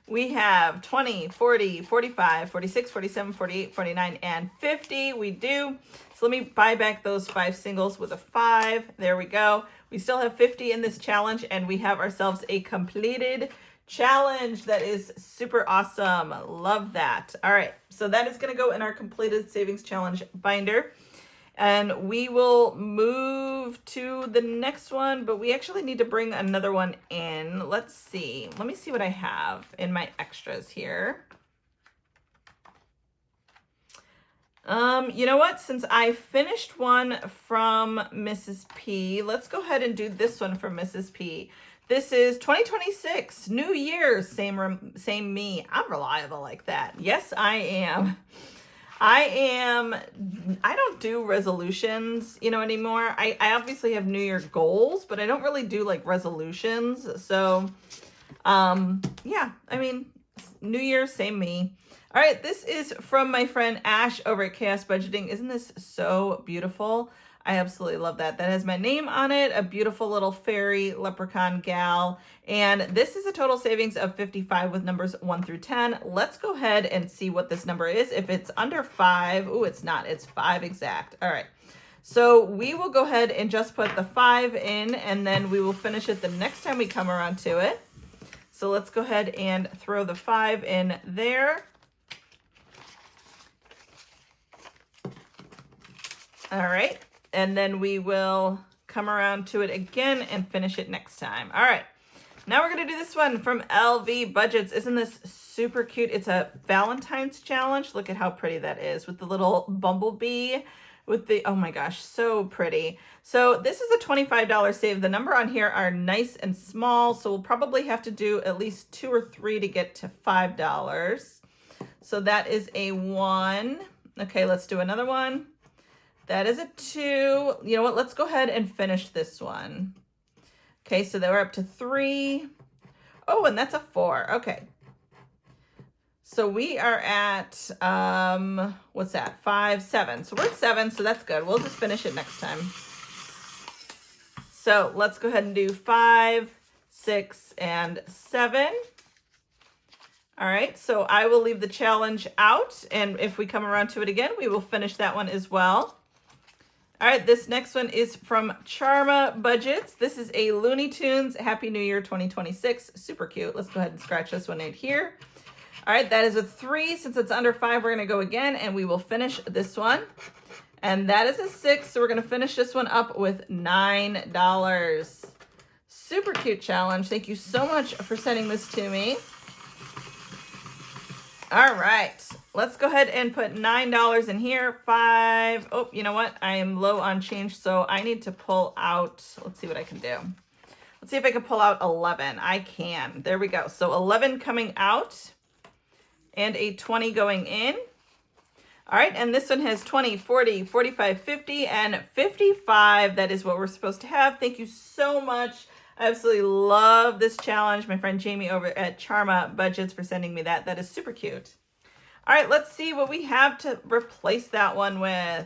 We have 20, 40, 45, 46, 47, 48, 49, and 50. We do. So let me buy back those 5 singles with a 5. There we go. We still have 50 in this challenge, and we have ourselves a completed challenge. That is super awesome. Love that. All right. So that is going to go in our completed savings challenge binder. And we will move to the next one, but we actually need to bring another one in. Let's see. Let me see what I have in my extras here. You know what? Since I finished one from Mrs. P, let's go ahead and do this one from Mrs. P. This is 2026, New Year's, same me. I'm reliable like that. Yes, I am. I don't do resolutions, anymore. I obviously have New Year goals, but I don't really do like resolutions. So, yeah, I mean, New Year, same me. All right, this is from my friend Ash over at Chaos Budgeting. Isn't this so beautiful? I absolutely love that. That has my name on it, a beautiful little fairy leprechaun gal. And this is a total savings of 55 with numbers 1 through 10. Let's go ahead and see what this number is. If it's under 5, oh, it's not. It's 5 exact. All right. So we will go ahead and just put the 5 in, and then we will finish it the next time we come around to it. So let's go ahead and throw the 5 in there. All right. And then we will come around to it again and finish it next time. All right. Now we're going to do this one from LV Budgets. Isn't this super cute? It's a Valentine's challenge. Look at how pretty that is with the little bumblebee with the, oh my gosh, so pretty. So this is a $25 save. The number on here are nice and small, so we'll probably have to do at least 2 or 3 to get to $5. So that is a 1. Okay, let's do another one. That is a 2. You know what? Let's go ahead and finish this one. Okay, so we're up to 3. Oh, and that's a 4. Okay. So we are at, what's that? 5, 7. So we're at 7, so that's good. We'll just finish it next time. So let's go ahead and do 5, 6, and 7. All right, so I will leave the challenge out, and if we come around to it again, we will finish that one as well. All right, this next one is from Charma Budgets. This is a Looney Tunes Happy New Year 2026. Super cute. Let's go ahead and scratch this one right here. All right, that is a 3. Since it's under 5, we're going to go again, and we will finish this one. And that is a 6, so we're going to finish this one up with $9. Super cute challenge. Thank you so much for sending this to me. All right, let's go ahead and put $9 in here. 5. Oh, you know what? I am low on change, so I need to pull out. Let's see what I can do. Let's see if I can pull out 11. I can. There we go. So 11 coming out and a 20 going in. All right, and this one has 20, 40, 45, 50, and 55. That is what we're supposed to have. Thank you so much. I absolutely love this challenge. My friend Jamie over at Charma Budgets for sending me that. That is super cute. All right, let's see what we have to replace that one with.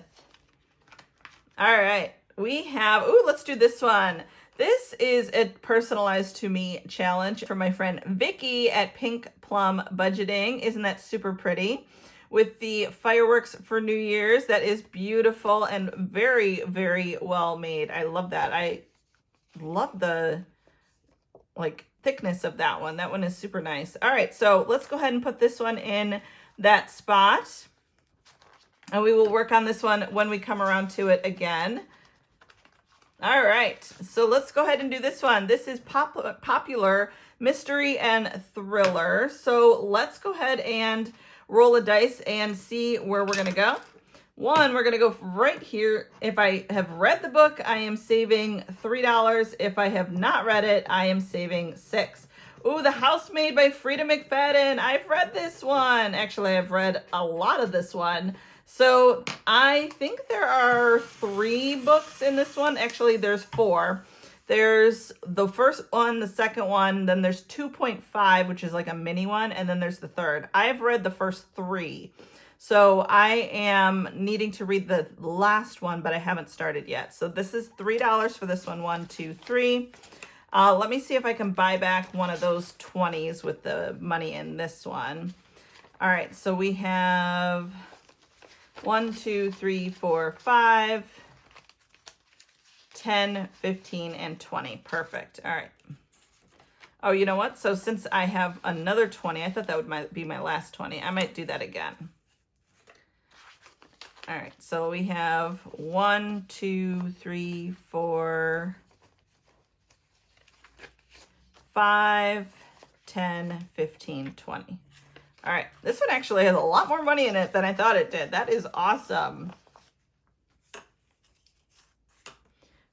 All right, we have, ooh, let's do this one. This is a personalized to me challenge from my friend Vicky at Pink Plum Budgeting. Isn't that super pretty? With the fireworks for New Year's. That is beautiful and very, very well made. I love that. I love the thickness of that one. That one is super nice. All right, so let's go ahead and put this one in that spot. And we will work on this one when we come around to it again. All right, so let's go ahead and do this one. This is popular mystery and thriller. So let's go ahead and roll a dice and see where we're gonna go. 1, we're gonna go right here. If I have read the book, I am saving $3. If I have not read it, I am saving $6. Ooh, The Housemaid by Frida McFadden. I've read this one. Actually, I've read a lot of this one. So I think there are 3 books in this one. Actually, there's 4. There's the first one, the second one, then there's 2.5, which is like a mini one, and then there's the third. I've read the first 3. So I am needing to read the last one, but I haven't started yet. So this is $3 for this one. 1, 2, 3. Let me see if I can buy back one of those 20s with the money in this one. All right, so we have 1, 2, 3, 4, 5, 10, 15, and 20. Perfect. All right. Oh, you know what? So since I have another 20, I thought that would be my last 20. I might do that again. All right, so we have 1, 2, 3, 4, 5, 10, 15, 20. All right, this one actually has a lot more money in it than I thought it did. That is awesome.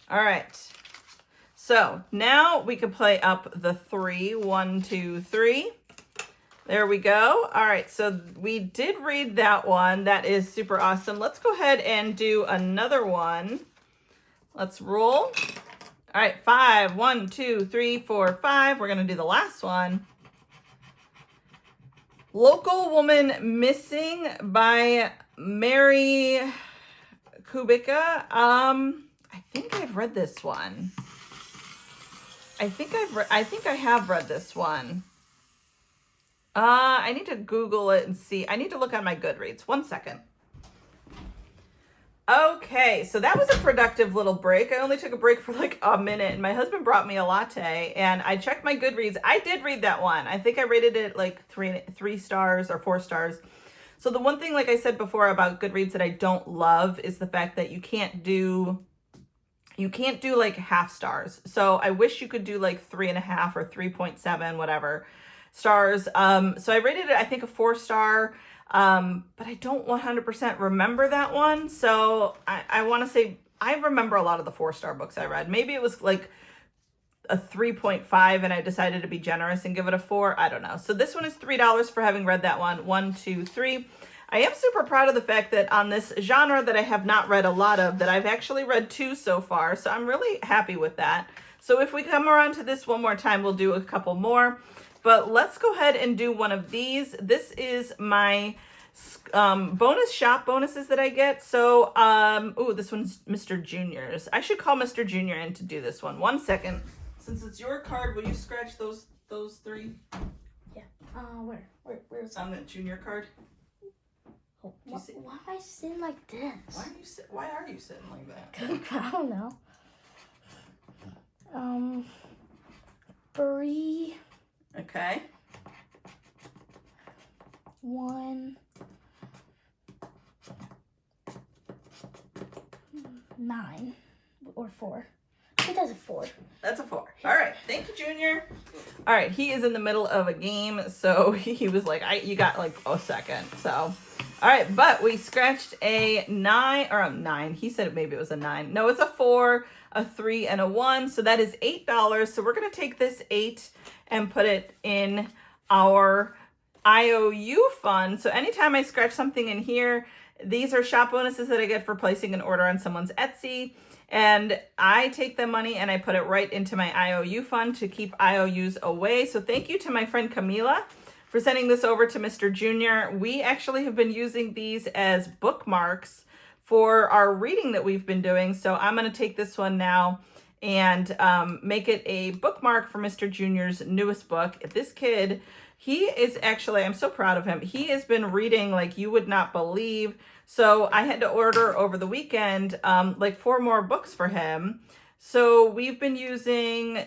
All right, so now we can play up the 3. 1, 2, 3. There we go. All right, so we did read that one. That is super awesome. Let's go ahead and do another one. Let's roll. All right, 5. 1, 2, 3, 4, 5. We're gonna do the last one. Local Woman Missing by Mary Kubica. I think I've read this one. I think I have read this one. I need to Google it and see. I need to look on my Goodreads. 1 second. Okay, so that was a productive little break. I only took a break for like a minute, and my husband brought me a latte, and I checked my Goodreads. I did read that one. I think I rated it like three stars or 4 stars. So the one thing, like I said before about Goodreads that I don't love is the fact that you can't do like half stars. So I wish you could do like 3.5 or 3.7, whatever stars. So I rated it, I think, a 4 star. But I don't 100% remember that one. So I want to say I remember a lot of the 4-star books I read. Maybe it was like a 3.5 and I decided to be generous and give it a 4. I don't know. So this one is $3 for having read that one. 1, 2, 3. I am super proud of the fact that on this genre that I have not read a lot of, that I've actually read 2 so far. So I'm really happy with that. So if we come around to this one more time, we'll do a couple more. But let's go ahead and do one of these. This is my bonus shop bonuses that I get. So, this one's Mr. Junior's. I should call Mr. Junior in to do this one. 1 second. Since it's your card, will you scratch those 3? Yeah. Where's on the junior card? Oh, why am I sitting like this? Why are you sitting like that? I don't know. 3. Okay. 1. 9 or 4. I think that's a 4. That's a 4. All right. Thank you, Junior. All right. He is in the middle of a game, so he was like, you got like a second. So, all right. But we scratched a 9 or a 9. He said maybe it was a 9. No, it's a 4, a 3, and a 1. So that is $8. So we're going to take this 8 and put it in our IOU fund. So anytime I scratch something in here, these are shop bonuses that I get for placing an order on someone's Etsy. And I take the money and I put it right into my IOU fund to keep IOUs away. So thank you to my friend Camila for sending this over to Mr. Junior. We actually have been using these as bookmarks for our reading that we've been doing. So I'm going to take this one now and make it a bookmark for Mr. Junior's newest book. This kid, he is actually, I'm so proud of him. He has been reading like you would not believe. So I had to order over the weekend like 4 more books for him. So we've been using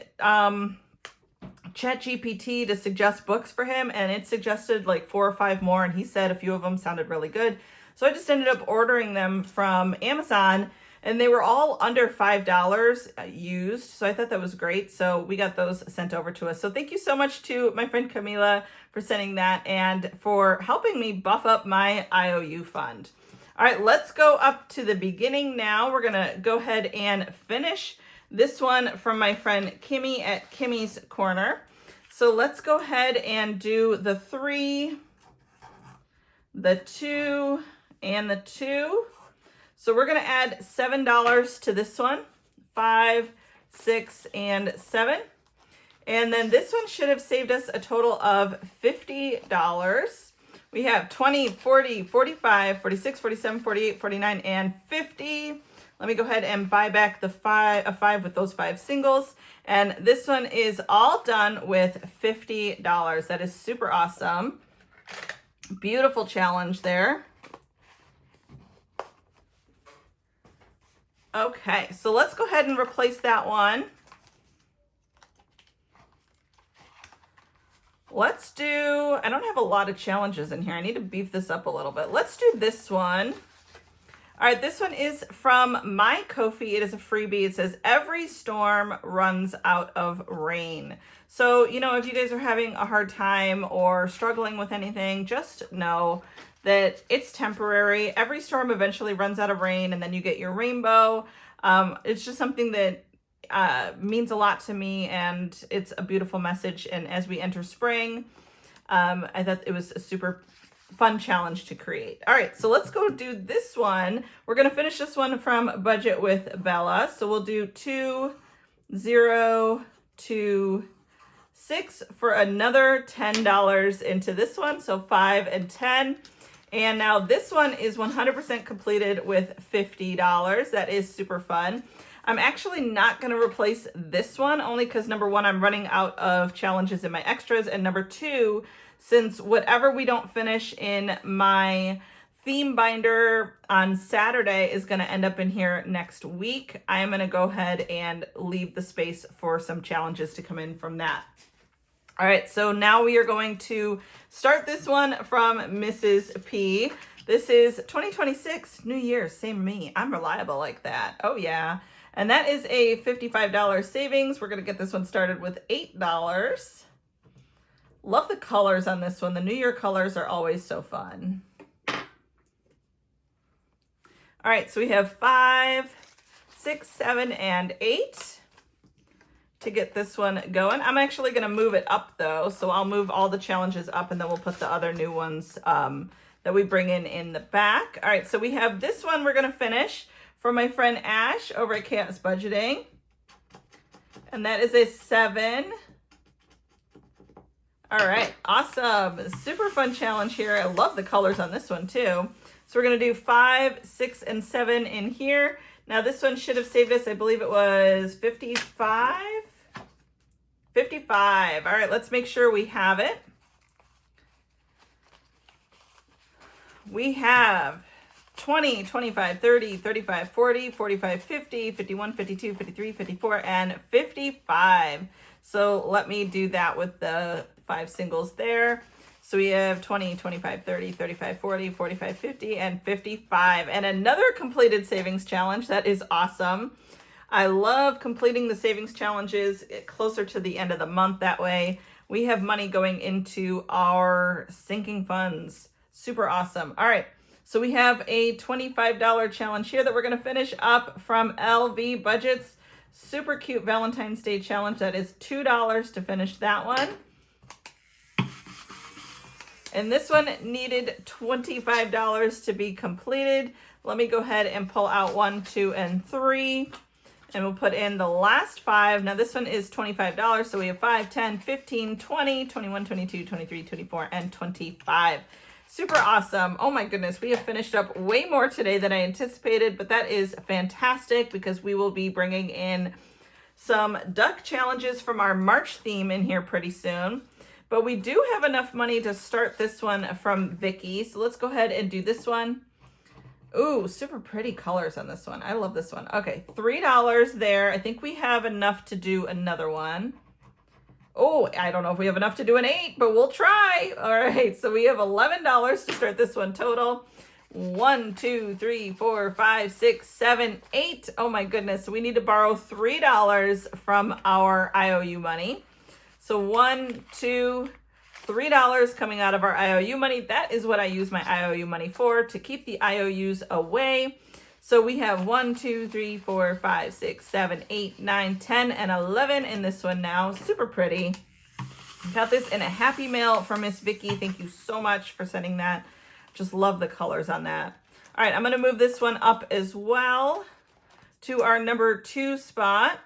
ChatGPT to suggest books for him, and it suggested like 4 or 5 more, and he said a few of them sounded really good. So I just ended up ordering them from Amazon, and they were all under $5 used. So I thought that was great. So we got those sent over to us. So thank you so much to my friend Camila for sending that and for helping me buff up my IOU fund. All right, let's go up to the beginning now. We're going to go ahead and finish this one from my friend Kimmy at Kimmy's Corner. So let's go ahead and do the 3, the 2, and the 2. So we're going to add $7 to this one, 5, 6, and 7. And then this one should have saved us a total of $50. We have 20, 40, 45, 46, 47, 48, 49, and 50. Let me go ahead and buy back the 5 with those 5 singles. And this one is all done with $50. That is super awesome. Beautiful challenge there. Okay, so let's go ahead and replace that one. Let's do, I don't have a lot of challenges in here. I need to beef this up a little bit. Let's do this one. All right, this one is from my Ko-fi. It is a freebie. It says, every storm runs out of rain. So, you know, if you guys are having a hard time or struggling with anything, just know that it's temporary. Every storm eventually runs out of rain, and then you get your rainbow. It's just something that means a lot to me, and it's a beautiful message. And as we enter spring, I thought it was a super fun challenge to create. All right, so let's go do this one. We're gonna finish this one from Budget with Bella. So we'll do 2, 0, 2, 6 for another $10 into this one. So 5 and 10. And now this one is 100% completed with $50. That is super fun. I'm actually not going to replace this one only because number one, I'm running out of challenges in my extras. And number two, since whatever we don't finish in my theme binder on Saturday is going to end up in here next week, I am going to go ahead and leave the space for some challenges to come in from that. All right, so now we are going to start this one from Mrs. P. This is 2026, New Year, same me. I'm reliable like that. Oh yeah. And that is a $55 savings. We're gonna get this one started with $8. Love the colors on this one. The New Year colors are always so fun. All right, so we have 5, 6, 7, and 8. To get this one going. I'm actually going to move it up though. So I'll move all the challenges up and then we'll put the other new ones that we bring in the back. All right, so we have this one we're going to finish for my friend Ash over at Chaos Budgeting. And that is a 7. All right, awesome. Super fun challenge here. I love the colors on this one too. So we're going to do 5, 6, and 7 in here. Now this one should have saved us, I believe it was 55. 55. All right, let's make sure we have it. We have 20, 25, 30, 35, 40, 45, 50, 51, 52, 53, 54, and 55. So let me do that with the 5 singles there. So we have 20, 25, 30, 35, 40, 45, 50, and 55. And another completed savings challenge. That is awesome. I love completing the savings challenges closer to the end of the month. That way we have money going into our sinking funds. Super awesome. All right. So we have a $25 challenge here that we're going to finish up from LV Budgets. Super cute Valentine's Day challenge. That is $2 to finish that one. And this one needed $25 to be completed. Let me go ahead and pull out 1, 2, and 3. And we'll put in the last 5. Now this one is $25. So we have 5, 10, 15, 20, 21, 22, 23, 24, and 25. Super awesome. Oh my goodness. We have finished up way more today than I anticipated, but that is fantastic because we will be bringing in some duck challenges from our March theme in here pretty soon. But we do have enough money to start this one from Vicky. So let's go ahead and do this one. Ooh, super pretty colors on this one. I love this one. Okay, $3 there. I think we have enough to do another one. Oh, I don't know if we have enough to do an 8, but we'll try. All right, so we have $11 to start this one total. 1, 2, 3, 4, 5, 6, 7, 8. Oh my goodness. So we need to borrow $3 from our IOU money. So 1, 2, $3 coming out of our IOU money. That is what I use my IOU money for, to keep the IOUs away. So we have 1, 2, 3, 4, 5, 6, 7, 8, 9, 10, and 11 in this one now. Super pretty. Got this in a happy mail from Miss Vicky. Thank you so much for sending that. Just love the colors on that. All right, I'm going to move this one up as well to our number 2 spot.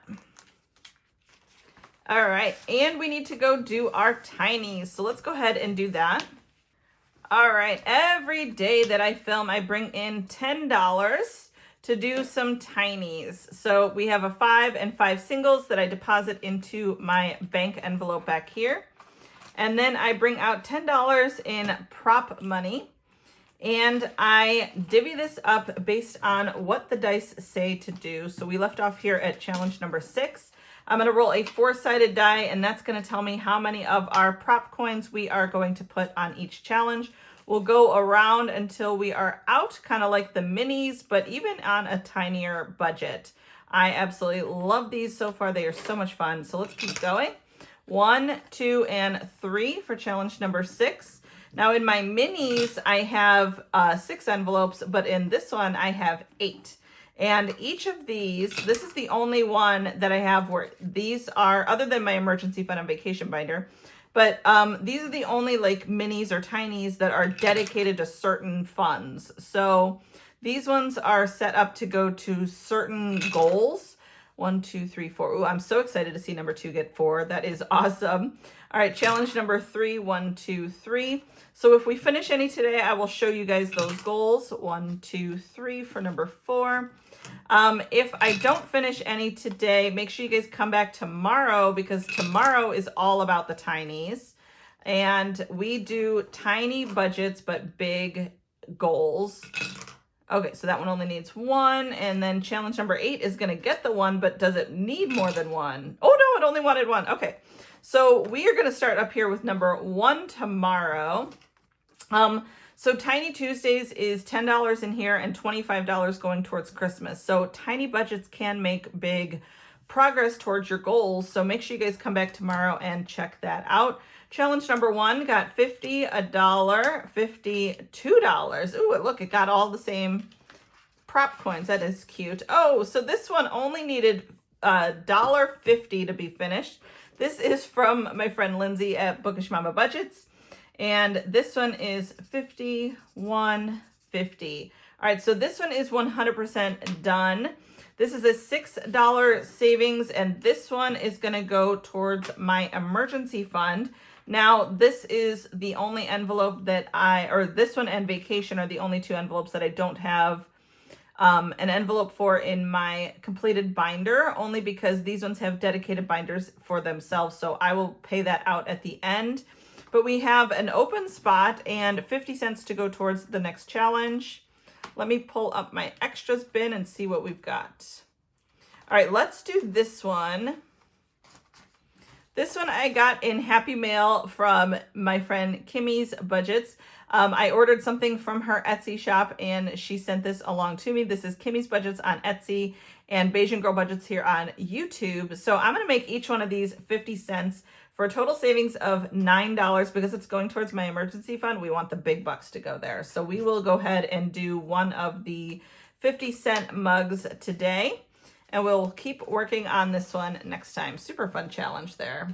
All right, and we need to go do our tinies. So let's go ahead and do that. All right, every day that I film, I bring in $10 to do some tinies. So we have a 5 and 5 singles that I deposit into my bank envelope back here. And then I bring out $10 in prop money. And I divvy this up based on what the dice say to do. So we left off here at challenge number 6. I'm going to roll a 4-sided die, and that's going to tell me how many of our prop coins we are going to put on each challenge. We'll go around until we are out, kind of like the minis, but even on a tinier budget. I absolutely love these so far. They are so much fun. So let's keep going. 1, 2, and 3 for challenge number 6. Now in my minis, I have 6 envelopes, but in this one, I have 8. And each of these, this is the only one that I have where these are, other than my emergency fund and vacation binder, But these are the only like minis or tinies that are dedicated to certain funds. So these ones are set up to go to certain goals. 1, 2, 3, 4. Ooh, I'm so excited to see number 2 get 4. That is awesome. All right, challenge number 3, 1, 2, 3. So if we finish any today, I will show you guys those goals. 1, 2, 3 for number 4. If I don't finish any today, make sure you guys come back tomorrow, because tomorrow is all about the tinies. And we do tiny budgets, but big goals. Okay, so that one only needs 1. And then challenge number 8 is going to get the 1, but does it need more than 1? Oh, no, it only wanted 1. Okay, so we are going to start up here with number 1 tomorrow. So Tiny Tuesdays is $10 in here and $25 going towards Christmas. So tiny budgets can make big progress towards your goals. So make sure you guys come back tomorrow and check that out. Challenge number 1 got $50, $1, $52. Ooh, look, it got all the same prop coins. That is cute. Oh, so this one only needed $1.50 to be finished. This is from my friend Lindsay at Bookish Mama Budgets. And this one is $51.50. All right, so this one is 100% done. This is a $6 savings, and this one is going to go towards my emergency fund. Now, this is the only envelope that this one and vacation are the only 2 envelopes that I don't have an envelope for in my completed binder, only because these ones have dedicated binders for themselves. So I will pay that out at the end. But we have an open spot and 50 cents to go towards the next challenge. Let me pull up my extras bin and see what we've got. All right, let's do this one. This one I got in Happy Mail from my friend Kimmy's Budgets. I ordered something from her Etsy shop and she sent this along to me. This is Kimmy's Budgets on Etsy and Bayesian Girl Budgets here on YouTube. So I'm going to make each one of these 50 cents for a total savings of $9 because it's going towards my emergency fund. We want the big bucks to go there. So we will go ahead and do one of the 50-cent mugs today. And we'll keep working on this one next time. Super fun challenge there.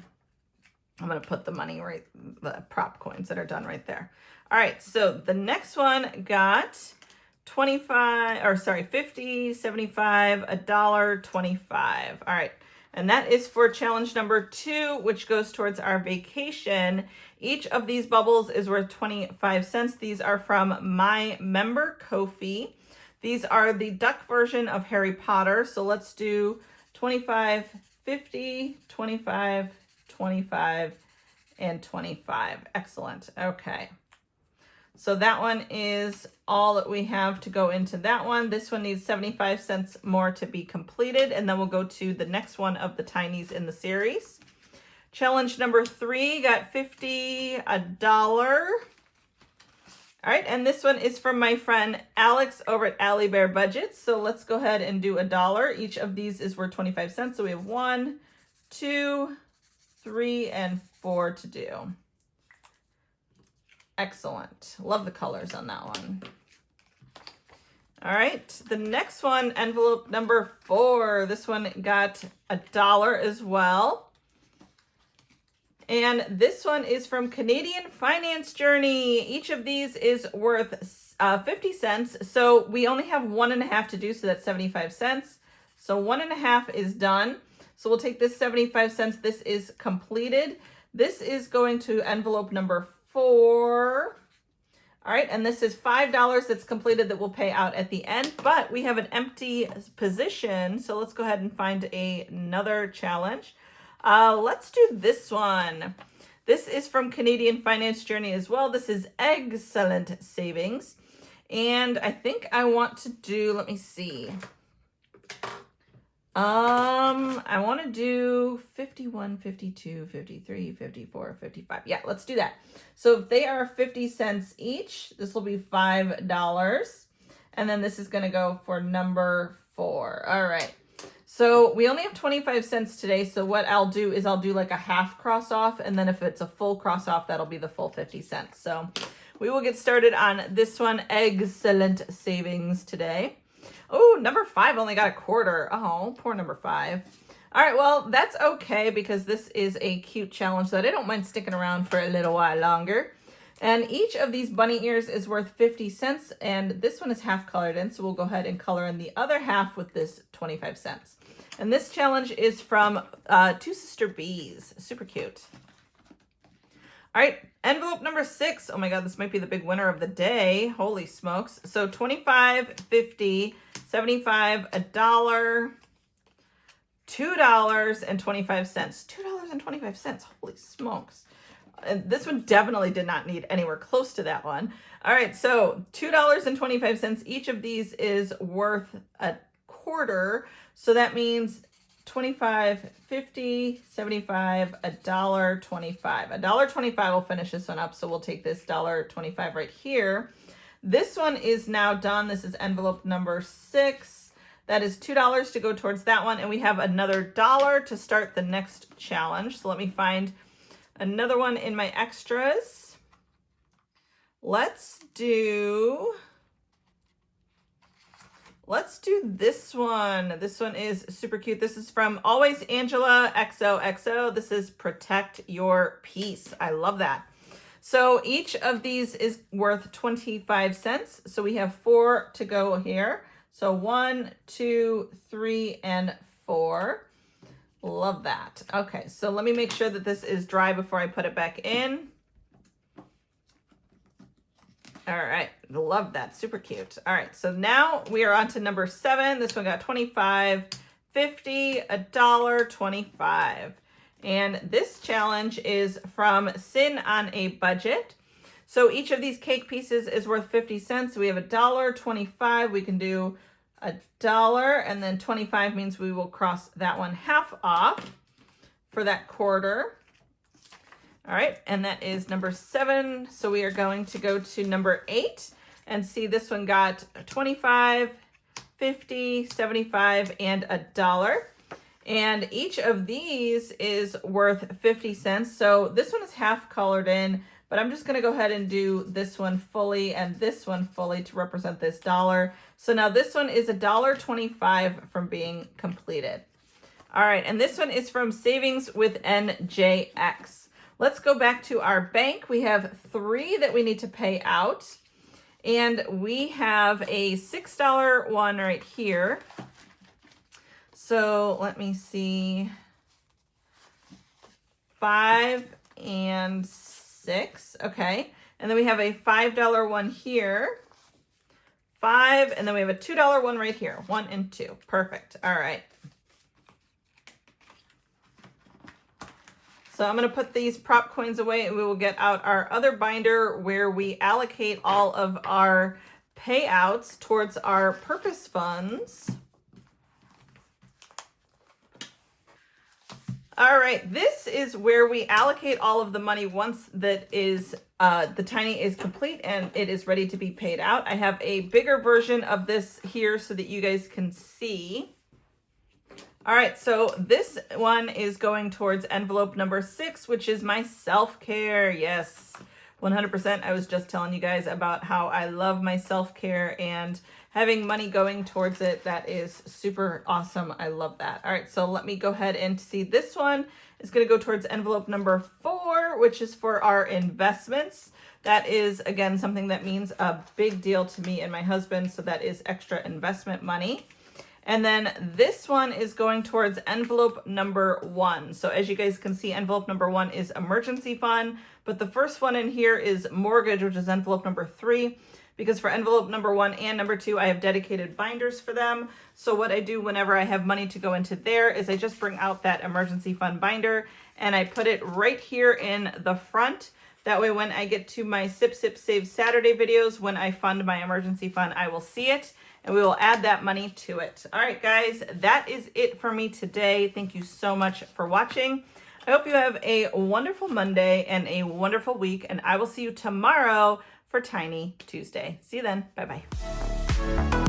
I'm going to put the money right, the prop coins that are done right there. All right, so the next one got 50, 75, $1, 25. All right, and that is for challenge number 2, which goes towards our vacation. Each of these bubbles is worth 25 cents. These are from my member Ko-fi. These are the duck version of Harry Potter. So let's do 25, 50, 25, 25, and 25. Excellent. Okay. So that one is all that we have to go into that one. This one needs 75 cents more to be completed. And then we'll go to the next one of the tinies in the series. Challenge number 3 got $50, $1. All right, and this one is from my friend Alex over at Allie Bear Budgets. So let's go ahead and do $1. Each of these is worth 25 cents. So we have 1, 2, 3, and 4 to do. Excellent. Love the colors on that one. All right, the next one, envelope number 4. This one got $1 as well. And this one is from Canadian Finance Journey. Each of these is worth 50 cents. So we only have 1.5 to do, so that's 75 cents. So 1.5 is done. So we'll take this 75 cents. This is completed. This is going to envelope number 4. All right, and this is $5 that's completed that we'll pay out at the end, but we have an empty position. So let's go ahead and find another challenge. Let's do this one. This is from Canadian Finance Journey as well. This is excellent savings. And I think I want to do, let me see. I want to do 51, 52, 53, 54, 55. Yeah, let's do that. So if they are 50 cents each, this will be $5. And then this is going to go for number 4. All right. So we only have 25 cents today. So what I'll do is I'll do like a half cross off. And then if it's a full cross off, that'll be the full 50 cents. So we will get started on this one. Excellent savings today. Oh, number 5 only got a quarter. Oh, poor number 5. All right, well, that's okay because this is a cute challenge that I don't mind sticking around for a little while longer. And each of these bunny ears is worth 50 cents, and this one is half colored in, so we'll go ahead and color in the other half with this 25 cents. And this challenge is from Two Sister Bees. Super cute. All right, envelope number 6. Oh my God, this might be the big winner of the day. Holy smokes. So 25, 50, 75, $1, $2.25. $2.25. Holy smokes. And this one definitely did not need anywhere close to that one. All right, so $2.25. Each of these is worth a quarter. So that means 25, 50, 75, $1.25. $1.25 will finish this one up. So we'll take this $1.25 right here. This one is now done. This is envelope number 6. That is $2 to go towards that one. And we have another $1 to start the next challenge. So let me find another one in my extras. Let's do this one. This one is super cute. This is from Always Angela XOXO. This is Protect Your Peace. I love that. So each of these is worth 25 cents. So we have 4 to go here. So 1, 2, 3, and 4. Love that. Okay, so let me make sure that this is dry before I put it back in. All right, love that. Super cute. All right, so now we are on to number 7. This one got 25, 50, $1.25. And this challenge is from Sin on a Budget. So each of these cake pieces is worth 50 cents. We have $1.25. We can do $1, and then 25 means we will cross that one half off for that quarter. All right, and that is number 7. So we are going to go to number 8 and see this one got 25, 50, 75, and $1. And each of these is worth 50 cents. So this one is half colored in, but I'm just going to go ahead and do this one fully and this one fully to represent this $1. So now this one is $1.25 from being completed. All right, and this one is from Savings with NJX. Let's go back to our bank. We have 3 that we need to pay out. And we have a $6 one right here. So let me see. 5 and 6. Okay. And then we have a $5 one here. 5. And then we have a $2 one right here. 1 and 2. Perfect. All right. So I'm going to put these prop coins away and we will get out our other binder where we allocate all of our payouts towards our purpose funds. All right, this is where we allocate all of the money once that is the tiny is complete and it is ready to be paid out. I have a bigger version of this here so that you guys can see. All right, so this one is going towards envelope number 6, which is my self-care. Yes, 100%. I was just telling you guys about how I love my self-care and having money going towards it. That is super awesome. I love that. All right, so let me go ahead and see this one is going to go towards envelope number 4, which is for our investments. That is, again, something that means a big deal to me and my husband. So that is extra investment money. And then this one is going towards envelope number 1. So as you guys can see, envelope number 1 is emergency fund, but the first one in here is mortgage, which is envelope number 3, because for envelope number 1 and number 2, I have dedicated binders for them. So what I do whenever I have money to go into there is I just bring out that emergency fund binder and I put it right here in the front. That way, when I get to my Sip Sip Save Saturday videos, when I fund my emergency fund, I will see it. And we will add that money to it. All right, guys, that is it for me today. Thank you so much for watching. I hope you have a wonderful Monday and a wonderful week, and I will see you tomorrow for Tiny Tuesday. See you then. Bye-bye.